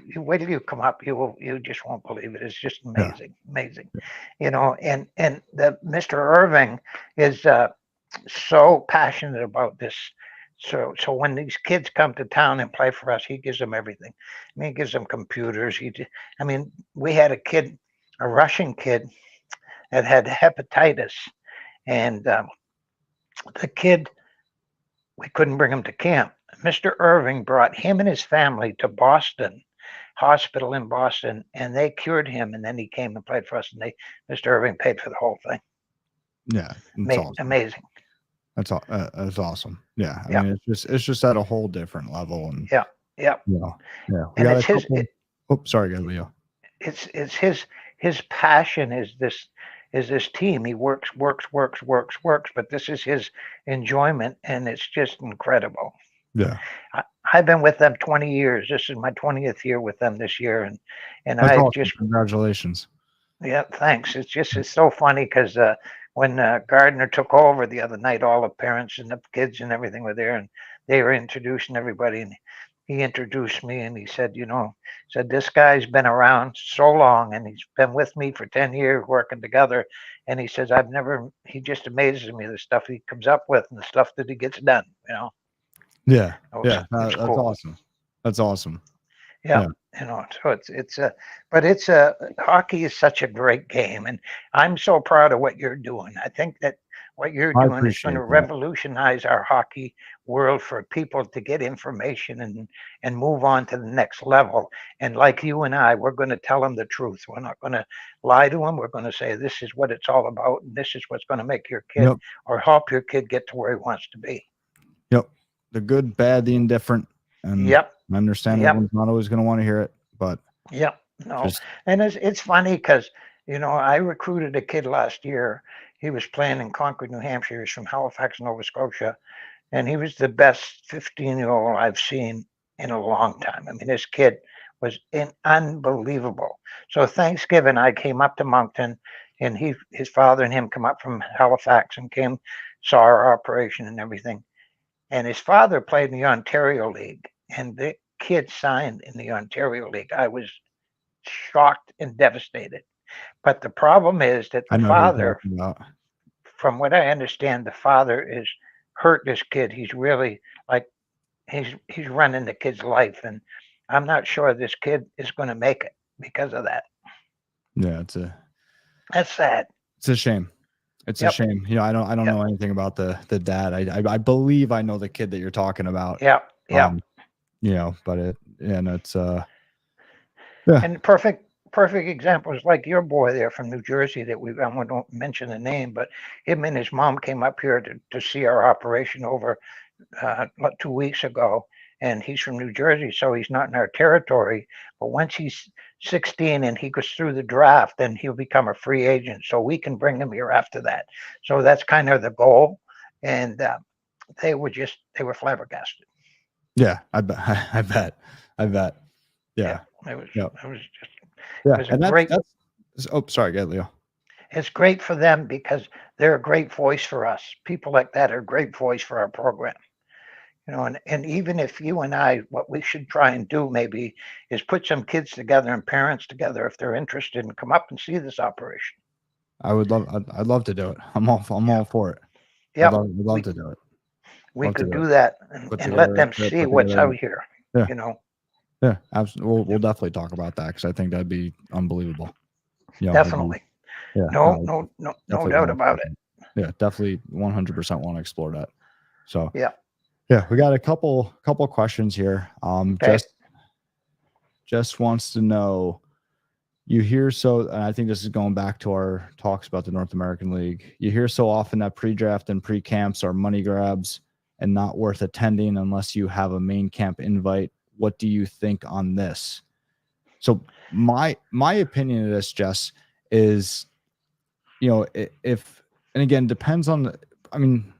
you wait till you come up, you just won't believe it. It's just Yeah. amazing. And the Mr. Irving is so passionate about this. So when these kids come to town and play for us, he gives them everything. I mean, he gives them computers. We had a Russian kid that had hepatitis, and the kid, we couldn't bring him to camp. Mr. Irving brought him and his family to Boston Hospital in Boston, and they cured him. And then he came and played for us, and Mr. Irving paid for the whole thing. Yeah, it's awesome. Amazing. That's awesome. Yeah, I Yeah. mean, it's just at a whole different level, and yeah. yeah. We And got it's a couple. Sorry, go Leo. It's his passion is this team. He works, but this is his enjoyment, and it's just incredible. Yeah. I've been with them 20 years. This is my 20th year with them this year, and That's I awesome. just Congratulations. Yeah, thanks. It's so funny because when Gardner took over the other night, all the parents and the kids and everything were there, and they were introducing everybody, and he introduced me, and he said, this guy's been around so long, and he's been with me for 10 years working together, and he says he just amazes me, the stuff he comes up with and the stuff that he gets done. Yeah, That's cool. Awesome. That's awesome. Yeah. So hockey is such a great game, and I'm so proud of what you're doing. I think that what you're doing is going to revolutionize our hockey world for people to get information and move on to the next level. And like you and I, we're going to tell them the truth. We're not going to lie to them. We're going to say, this is what it's all about, and this is what's going to make your kid or help your kid get to where he wants to be. Yep. The good, bad, the indifferent. And I understand everyone's not always going to want to hear it, but and it's funny because I recruited a kid last year. He was playing in Concord, New Hampshire. He's from Halifax, Nova Scotia, and he was the best 15-year-old I've seen in a long time. I mean, this kid was unbelievable. So Thanksgiving, I came up to Moncton, and his father and him come up from Halifax and saw our operation and everything. And his father played in the Ontario League, and the kid signed in the Ontario League. I was shocked and devastated. But the problem is that the father, from what I understand, the father is hurt this kid. He's really he's running the kid's life, and I'm not sure this kid is going to make it because of that. Yeah, that's sad. It's a shame. It's a shame. I don't know anything about the dad. I believe I know the kid that you're talking about. But it's And perfect examples like your boy there from New Jersey that I won't mention the name, but him and his mom came up here to see our operation over 2 weeks ago, and he's from New Jersey, so he's not in our territory. But once he's 16 and he goes through the draft, then he'll become a free agent, so we can bring him here after that. So that's kind of the goal, and they were flabbergasted. Yeah, I bet. Yeah. It was great. Sorry, go ahead, Leo. It's great for them because they're a great voice for us. People like that are a great voice for our program. And even if you and I, what we should try and do maybe is put some kids together and parents together if they're interested and come up and see this operation. I'd love to do it. I'm all for it. Yeah, I'd love to do it. We could do that and let them see what's out here. Yeah, absolutely. We'll definitely talk about that because I think that'd be unbelievable. Definitely. No doubt about it. Yeah, definitely 100% want to explore that. So yeah, we got a couple questions here. Just wants to know, you hear and I think this is going back to our talks about the North American League. You hear so often that pre-draft and pre-camps are money grabs. and not worth attending unless you have a main camp invite. What do you think on this? So my opinion of this, Jess, is, you know, if, and again, depends on the, I mean,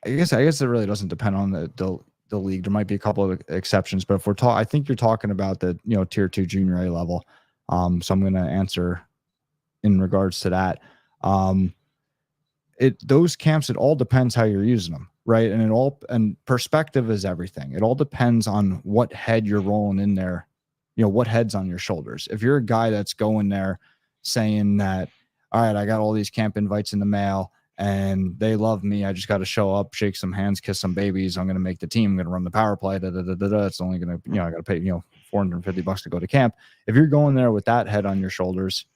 I guess it really doesn't depend on the league. There might be a couple of exceptions, but if we're talking, I think you're talking about the, you know, tier 2 junior A level. So I'm going to answer in regards to that. Those camps, it all depends how you're using them, right? And perspective is everything. It all depends on what head you're rolling in there, you know, what head's on your shoulders. If you're a guy that's going there saying that, all right, I got all these camp invites in the mail and they love me, I just got to show up, shake some hands, kiss some babies, I'm going to make the team, I'm going to run the power play, it's only going to, you know, I got to pay, you know, $450 to go to camp. If you're going there with that head on your shoulders,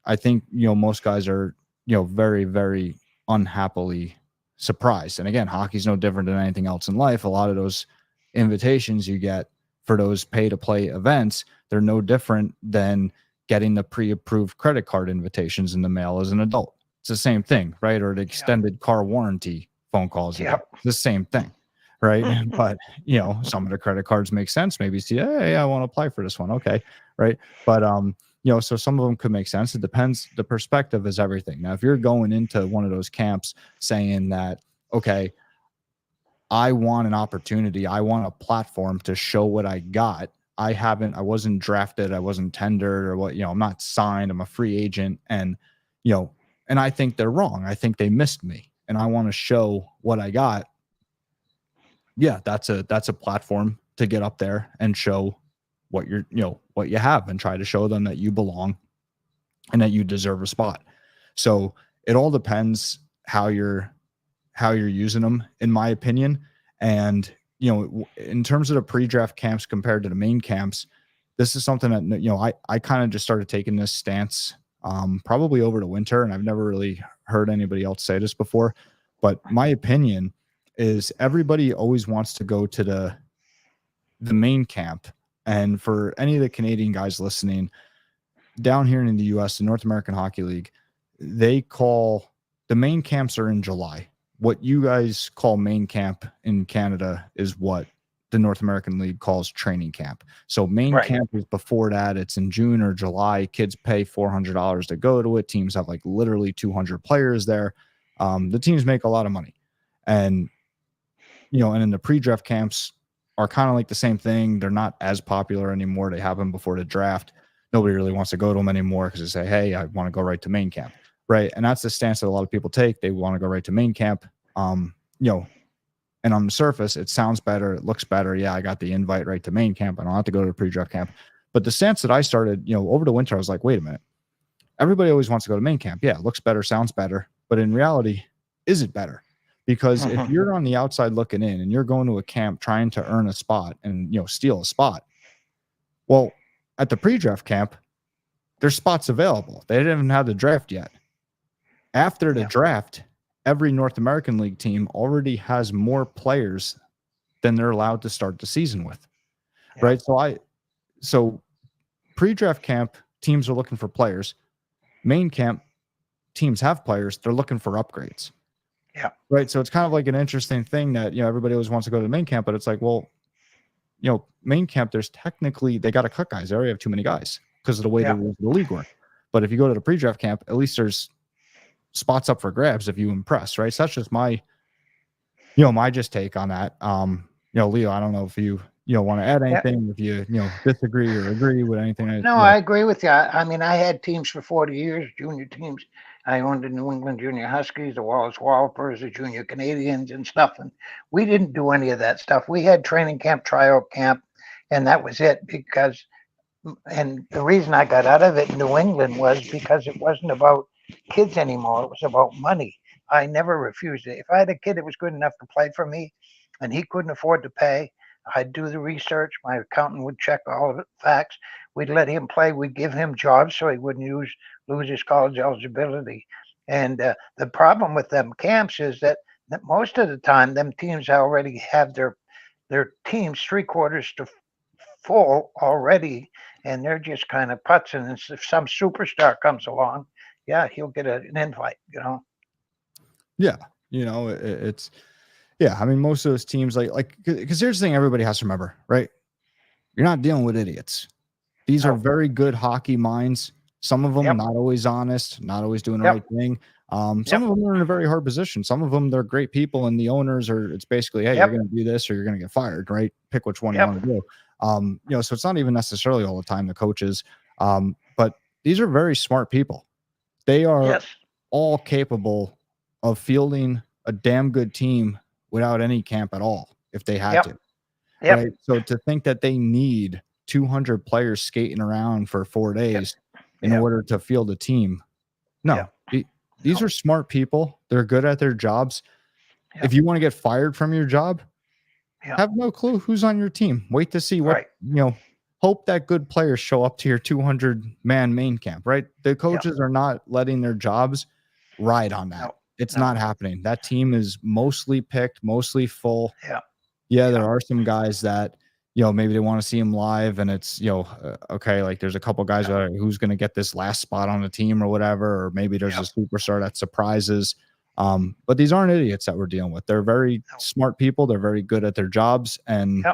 I think, you know, most guys are, you know, very, very unhappily surprised. And again, hockey's no different than anything else in life. A lot of those invitations you get for those pay to play events, they're no different than getting the pre-approved credit card invitations in the mail as an adult. It's the same thing, right? Or the extended car warranty phone calls. It's the same thing, right? But, you know, some of the credit cards make sense. Maybe see, hey, I want to apply for this one. Okay. Right. But, you know, so some of them could make sense. It depends. The perspective is everything. Now, if you're going into one of those camps saying that, okay, I want an opportunity, I want a platform to show what I got. I wasn't drafted, I wasn't tendered, or what, you know, I'm not signed, I'm a free agent. And, you know, and I think they're wrong. I think they missed me and I want to show what I got. Yeah, that's a platform to get up there and show what you're, you know, what you have, and try to show them that you belong and that you deserve a spot. So it all depends how you're using them, in my opinion. And, you know, in terms of the pre-draft camps compared to the main camps, this is something that, you know, I kind of just started taking this stance probably over the winter, and I've never really heard anybody else say this before, but my opinion is everybody always wants to go to the main camp. And for any of the Canadian guys listening, down here in the US, the North American Hockey League, they call the main camps are in July. What you guys call main camp in Canada is what the North American League calls training camp. So main camp is before that. It's in June or July. Kids pay $400 to go to it. Teams have like literally 200 players there. The teams make a lot of money. And, you know, and in the pre-draft camps are kind of like the same thing. They're not as popular anymore. They happen before the draft. Nobody really wants to go to them anymore because they say, hey, I want to go right to main camp. Right. And that's the stance that a lot of people take. They want to go right to main camp. You know, and on the surface, it sounds better. It looks better. Yeah, I got the invite right to main camp. I don't have to go to the pre-draft camp. But the stance that I started, you know, over the winter, I was like, wait a minute. Everybody always wants to go to main camp. Yeah, it looks better, sounds better. But in reality, is it better? Because if you're on the outside looking in and you're going to a camp trying to earn a spot and, you know, steal a spot, well, at the pre-draft camp, there's spots available. They didn't even have the draft yet. After the draft, every North American League team already has more players than they're allowed to start the season with. Right. So pre-draft camp, teams are looking for players. Main camp, teams have players. They're looking for upgrades. Yeah. Right. So it's kind of like an interesting thing that, you know, everybody always wants to go to the main camp, but it's like, well, you know, main camp, there's technically, they got to cut guys. They already have too many guys because of the way the league work. But if you go to the pre-draft camp, at least there's spots up for grabs if you impress, right? So that's just my, you know, my just take on that. You know, Leo, I don't know if you want to add anything, if you know, disagree or agree with anything. No, I agree with you. I mean, I had teams for 40 years, junior teams. I owned the New England Junior Huskies, the Wallace Wallopers, the Junior Canadians and stuff. And we didn't do any of that stuff. We had training camp, tryout camp, and that was it. Because, and the reason I got out of it in New England was because it wasn't about kids anymore. It was about money. I never refused it. If I had a kid that was good enough to play for me and he couldn't afford to pay, I'd do the research. My accountant would check all of the facts. We'd let him play. We'd give him jobs so he wouldn't lose his college eligibility. And the problem with them camps is that most of the time, them teams already have their teams 3/4 to full already, and they're just kind of putzing. And if some superstar comes along, yeah, he'll get an invite, you know? Yeah. You know, it's, Yeah, I mean, most of those teams, because here's the thing everybody has to remember, right? You're not dealing with idiots. These are very good hockey minds. Some of them not always honest, not always doing the right thing. Some of them are in a very hard position. Some of them, they're great people, and the owners are, it's basically, hey, you're going to do this or you're going to get fired, right? Pick which one you want to do. So it's not even necessarily all the time the coaches, but these are very smart people. They are all capable of fielding a damn good team without any camp at all if they had to. Right. So to think that they need 200 players skating around for 4 days in order to field a team. No, these are smart people. They're good at their jobs. If you want to get fired from your job, have no clue who's on your team. Wait to see what, hope that good players show up to your 200-man main camp, right? The coaches are not letting their jobs ride on that. It's not happening. That team is mostly picked, mostly full. There are some guys that, maybe they want to see him live, and it's, okay, like there's a couple guys that are, who's going to get this last spot on the team or whatever, or maybe there's a superstar that surprises. But these aren't idiots that we're dealing with. They're very smart people. They're very good at their jobs, and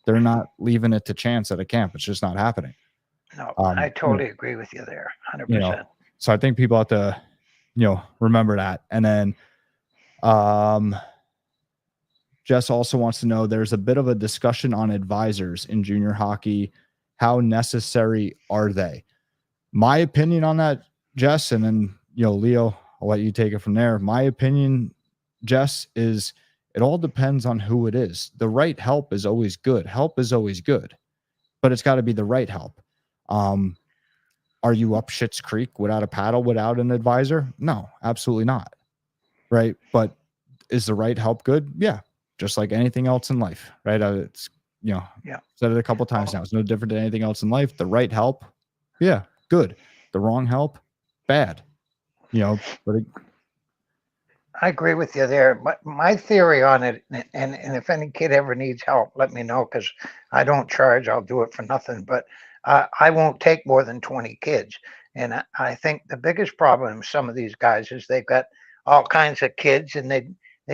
they're not leaving it to chance at a camp. It's just not happening. No, I totally agree with you there, 100%. So I think people have to, remember that. And then, Jess also wants to know, there's a bit of a discussion on advisors in junior hockey. How necessary are they? My opinion on that, Jess, and then, Leo, I'll let you take it from there. My opinion, Jess, is it all depends on who it is. The right help is always good. Help is always good, but it's got to be the right help. Are you up Schitt's Creek without a paddle, without an advisor? No, absolutely not. Right. But is the right help good? Yeah. Just like anything else in life, right? It's, said it a couple of times now. It's no different than anything else in life. The right help, yeah, good. The wrong help, bad. But I agree with you there. My theory on it, and if any kid ever needs help, let me know, because I don't charge. I'll do it for nothing. But I won't take more than 20 kids. And I think the biggest problem with some of these guys is they've got all kinds of kids, and they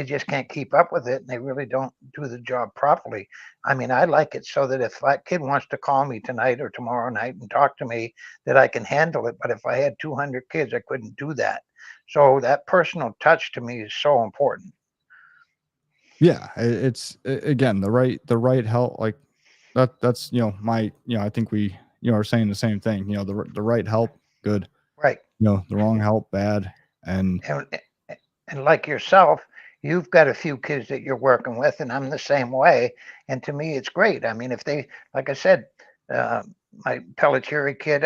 just can't keep up with it, and they really don't do the job properly. I mean, I like it so that if that kid wants to call me tonight or tomorrow night and talk to me, that I can handle it. But if I had 200 kids, I couldn't do that. So that personal touch to me is so important. Yeah, it's, again, the right help, like that's I think we are saying the same thing. The right help, good. Right. The wrong help, bad. And like yourself, you've got a few kids that you're working with, and I'm the same way. And to me, it's great. I mean, if they, like I said, my Pelletieri kid,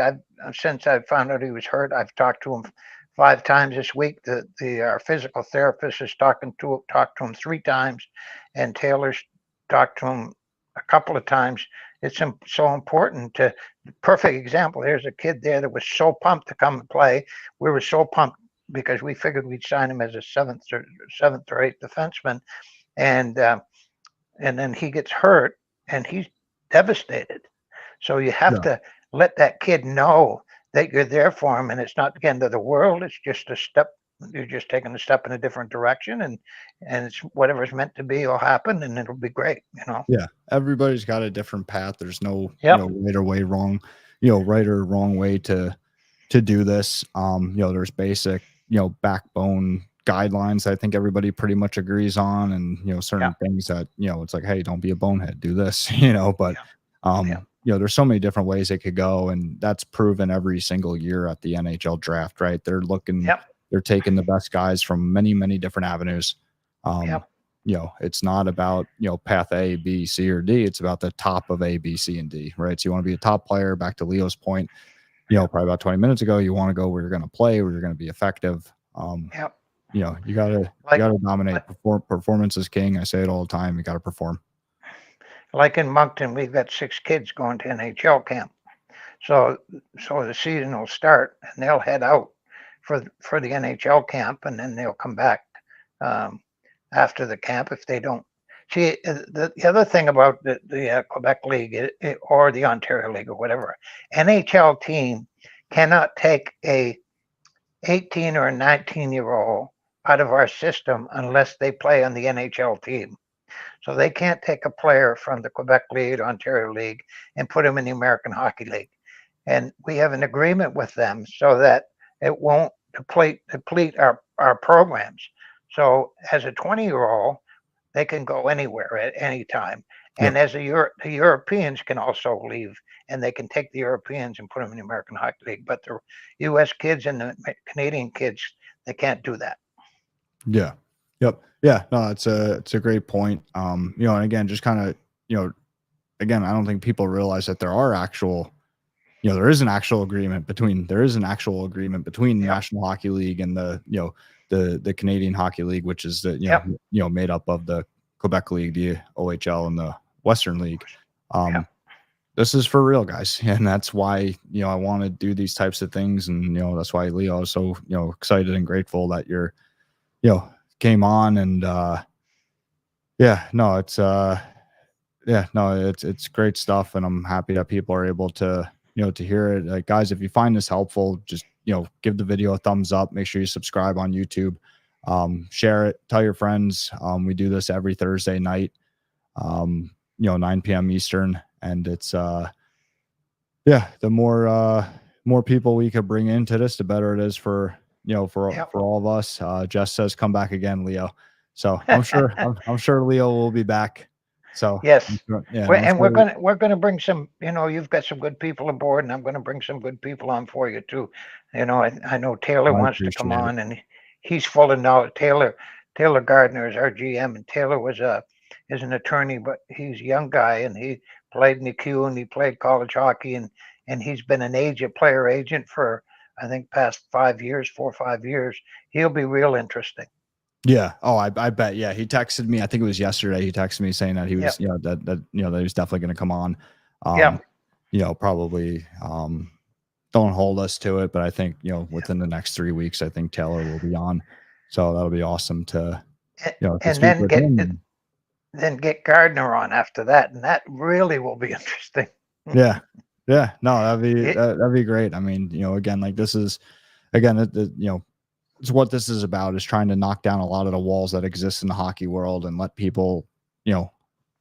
since I found out he was hurt, I've talked to him 5 times this week. Our physical therapist has talked to him 3 times, and Taylor's talked to him a couple of times. It's so important to, perfect example. There's a kid there that was so pumped to come and play. We were so pumped because we figured we'd sign him as a seventh or 8th defenseman, and then he gets hurt and he's devastated. So you have to let that kid know that you're there for him, and it's not the end of the world. It's just a step. You're just taking a step in a different direction, and it's whatever's meant to be will happen, and it'll be great. Yeah, everybody's got a different path. There's no right or way wrong, right or wrong way to do this. There's basic backbone guidelines I think everybody pretty much agrees on, and certain things that it's like, hey, don't be a bonehead, do this. But there's so many different ways it could go, and that's proven every single year at the NHL draft, right? They're looking, they're taking the best guys from many different avenues. It's not about path A, B, C, or D. It's about the top of A, B, C, and D, right? So you want to be a top player. Back to Leo's point, probably about 20 minutes ago, you want to go where you're going to play, where you're going to be effective. You gotta dominate. Performance is king. I say it all the time. You got to perform. Like in Moncton, we've got 6 kids going to NHL camp. So the season will start, and they'll head out for the NHL camp, and then they'll come back after the camp if they don't. See, the other thing about the Quebec League or the Ontario League or whatever, NHL team cannot take a 18 or a 19-year-old out of our system unless they play on the NHL team. So they can't take a player from the Quebec League, Ontario League, and put him in the American Hockey League. And we have an agreement with them so that it won't deplete our programs. So as a 20-year-old, they can go anywhere at any time. And as the Europeans can also leave, and they can take the Europeans and put them in the American Hockey League. But the U.S. kids and the Canadian kids, they can't do that. Yeah. Yep. Yeah. No, it's a great point. You know, and again, just kind of, you know, again, I don't think people realize that there are actual, you know, there is an actual agreement between the National Hockey League and the, you know, the Canadian Hockey League, which is the, you know, made up of the Quebec League, the OHL, and the Western League. This is for real, guys. And that's why, you know, I want to do these types of things. And, you know, that's why Leo is so, you know, excited and grateful that you're, you know, came on. And it's great stuff. And I'm happy that people are able to, you know, to hear it. Like, guys, if you find this helpful, just, you know, give the video a thumbs up. Make sure you subscribe on YouTube. Share it, tell your friends. We do this every Thursday night, you know, 9 p.m. Eastern. And it's, the more people we could bring into this, the better it is for, you know, for all of us. Jess says, come back again, Leo. So I'm sure, I'm sure Leo will be back. So yes. And we're gonna bring some, you know, you've got some good people aboard, and I'm gonna bring some good people on for you too. You know, I know Taylor wants to come on, and he's full of knowledge. Taylor Gardner is our GM, and Taylor is an attorney, but he's a young guy, and he played in the Q, and he played college hockey, and he's been an player agent for, I think, past 4 or 5 years. He'll be real interesting. Yeah. Oh, I bet. Yeah. He texted me, I think it was yesterday. He texted me saying that he was, you know, that you know, that he was definitely going to come on. You know, probably, don't hold us to it, but I think, you know, within the next 3 weeks, I think Taylor will be on. So that'll be awesome to, you know, and then get Gardner on after that. And that really will be interesting. Yeah. No, that'd be great. I mean, you know, again, like, this is, again, you know, it's what this is about, is trying to knock down a lot of the walls that exist in the hockey world and let people, you know,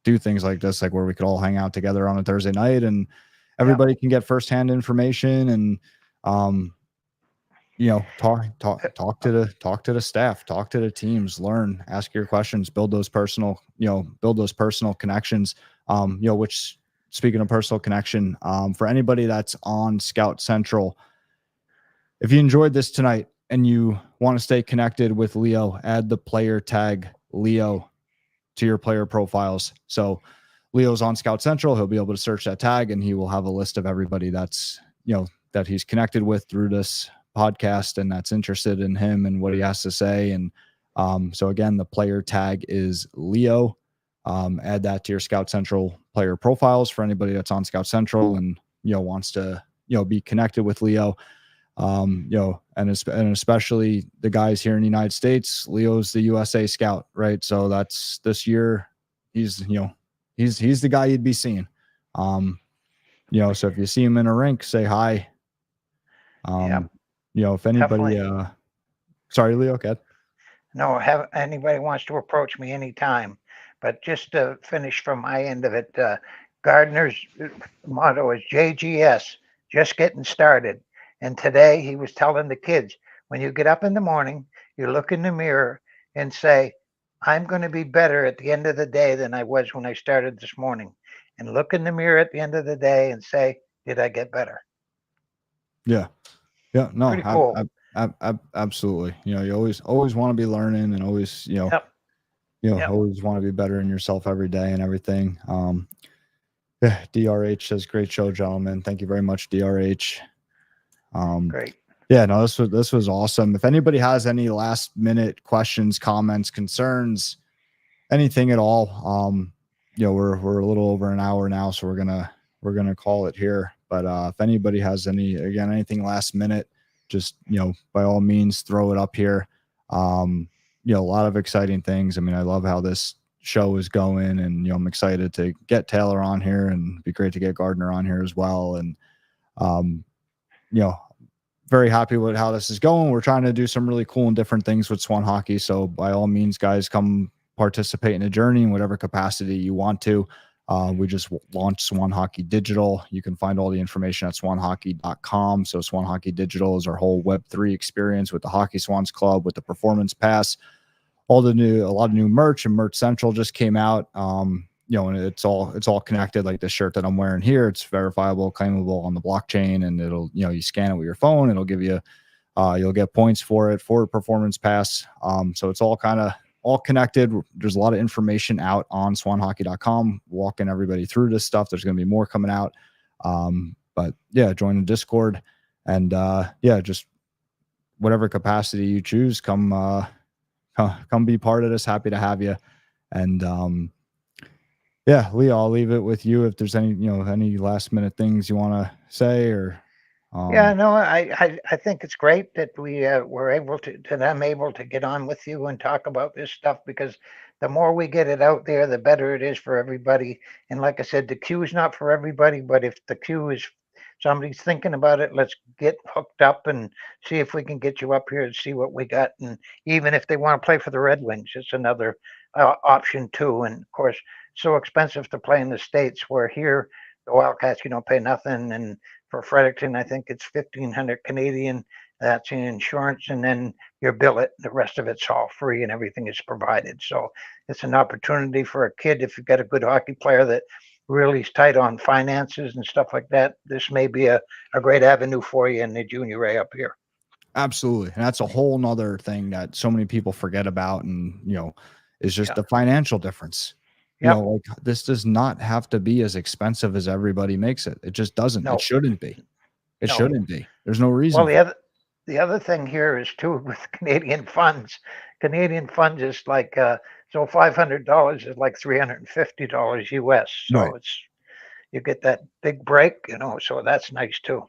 do things like this, like where we could all hang out together on a Thursday night and everybody can get firsthand information and, you know, talk to the staff, talk to the teams, learn, ask your questions, build those personal connections. You know, which, speaking of personal connection, for anybody that's on Scout Central, if you enjoyed this tonight and you want to stay connected with Leo, add the player tag Leo to your player profiles. So Leo's on Scout Central. He'll be able to search that tag and he will have a list of everybody that's, you know, that he's connected with through this podcast and that's interested in him and what he has to say. And so again, the player tag is Leo. Add that to your Scout Central player profiles for anybody that's on Scout Central and, you know, wants to, you know, be connected with Leo. You know, and especially the guys here in the United States. Leo's the USA scout, right? So that's this year. He's, you know, he's the guy you'd be seeing. You know, so if you see him in a rink, say hi. You know, if anybody, sorry, Leo, go ahead. No, have anybody wants to approach me anytime, but just to finish from my end of it, Gardner's motto is JGS, just getting started. And today he was telling the kids, when you get up in the morning, you look in the mirror and say, I'm going to be better at the end of the day than I was when I started this morning. And look in the mirror at the end of the day and say, did I get better? Yeah. Yeah. No, pretty cool. Absolutely. You know, you always want to be learning and always, you know, always want to be better in yourself every day and everything. Yeah, DRH says, great show, gentlemen. Thank you very much, DRH. Great. Yeah, no, this was awesome. If anybody has any last minute questions, comments, concerns, anything at all, you know, we're a little over an hour now, so we're gonna call it here. But if anybody has anything last minute, just, you know, by all means, throw it up here. You know, a lot of exciting things. I mean, I love how this show is going, and, you know, I'm excited to get Taylor on here, and it'd be great to get Gardner on here as well. And you know, very happy with how this is going. We're trying to do some really cool and different things with Swan Hockey. So by all means, guys, come participate in the journey in whatever capacity you want to. We just launched Swan Hockey Digital. You can find all the information at swanhockey.com. So Swan Hockey Digital is our whole Web3 experience with the Hockey Swans Club, with the Performance Pass, a lot of new merch, and Merch Central just came out. And it's all connected, like the shirt that I'm wearing here. It's verifiable, claimable on the blockchain, and it'll, you scan it with your phone. It'll give you, you'll get points for it for Performance Pass. So it's all kind of all connected. There's a lot of information out on swanhockey.com, walking everybody through this stuff. There's going to be more coming out. But yeah, join the Discord, and just whatever capacity you choose, come be part of this. Happy to have you. And Leo, I'll leave it with you if there's any last minute things you want to say, or I think it's great that we're able to, that I'm able to get on with you and talk about this stuff, because the more we get it out there, the better it is for everybody. And like I said, the queue is not for everybody, but if the queue is, somebody's thinking about it, let's get hooked up and see if we can get you up here and see what we got. And even if they want to play for the Red Wings, it's another option too. And of course, so expensive to play in the States, where here the Wildcats, you don't pay nothing. And for Fredericton, I think it's 1,500 Canadian. That's in insurance, and then your billet. The rest of it's all free, and everything is provided. So it's an opportunity for a kid, if you've got a good hockey player that really is tight on finances and stuff like that. This may be a great avenue for you in the junior A up here. Absolutely. And that's a whole nother thing that so many people forget about, and is just the financial difference. Like, this does not have to be as expensive as everybody makes it. It just doesn't. No. It shouldn't be. It shouldn't be. There's no reason. Well, the other thing here is too, with Canadian funds. Canadian funds is like so $500 is like $350 US. So right. You get that big break, so that's nice too.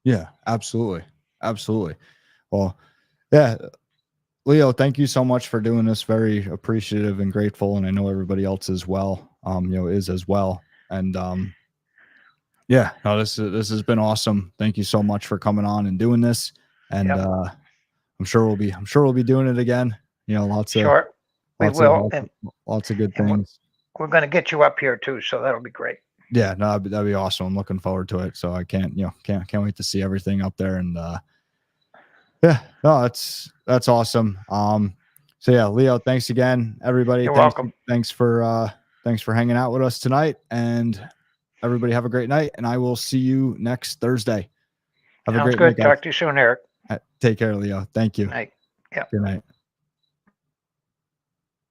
Yeah, absolutely. Absolutely. Well, yeah. Leo, thank you so much for doing this. Very appreciative and grateful. And I know everybody else as well, is as well. And this has been awesome. Thank you so much for coming on and doing this. And I'm sure we'll be doing it again. Lots of good things. We're going to get you up here too, so that'll be great. Yeah, no, that'd be awesome. I'm looking forward to it. So I can't wait to see everything up there. And that's awesome. So yeah, Leo, thanks again, everybody. You're welcome. Thanks for hanging out with us tonight, and everybody have a great night, and I will see you next Thursday. Have a great night. Talk to you soon, Eric. Take care, Leo. Thank you. Night. Yeah. Good night.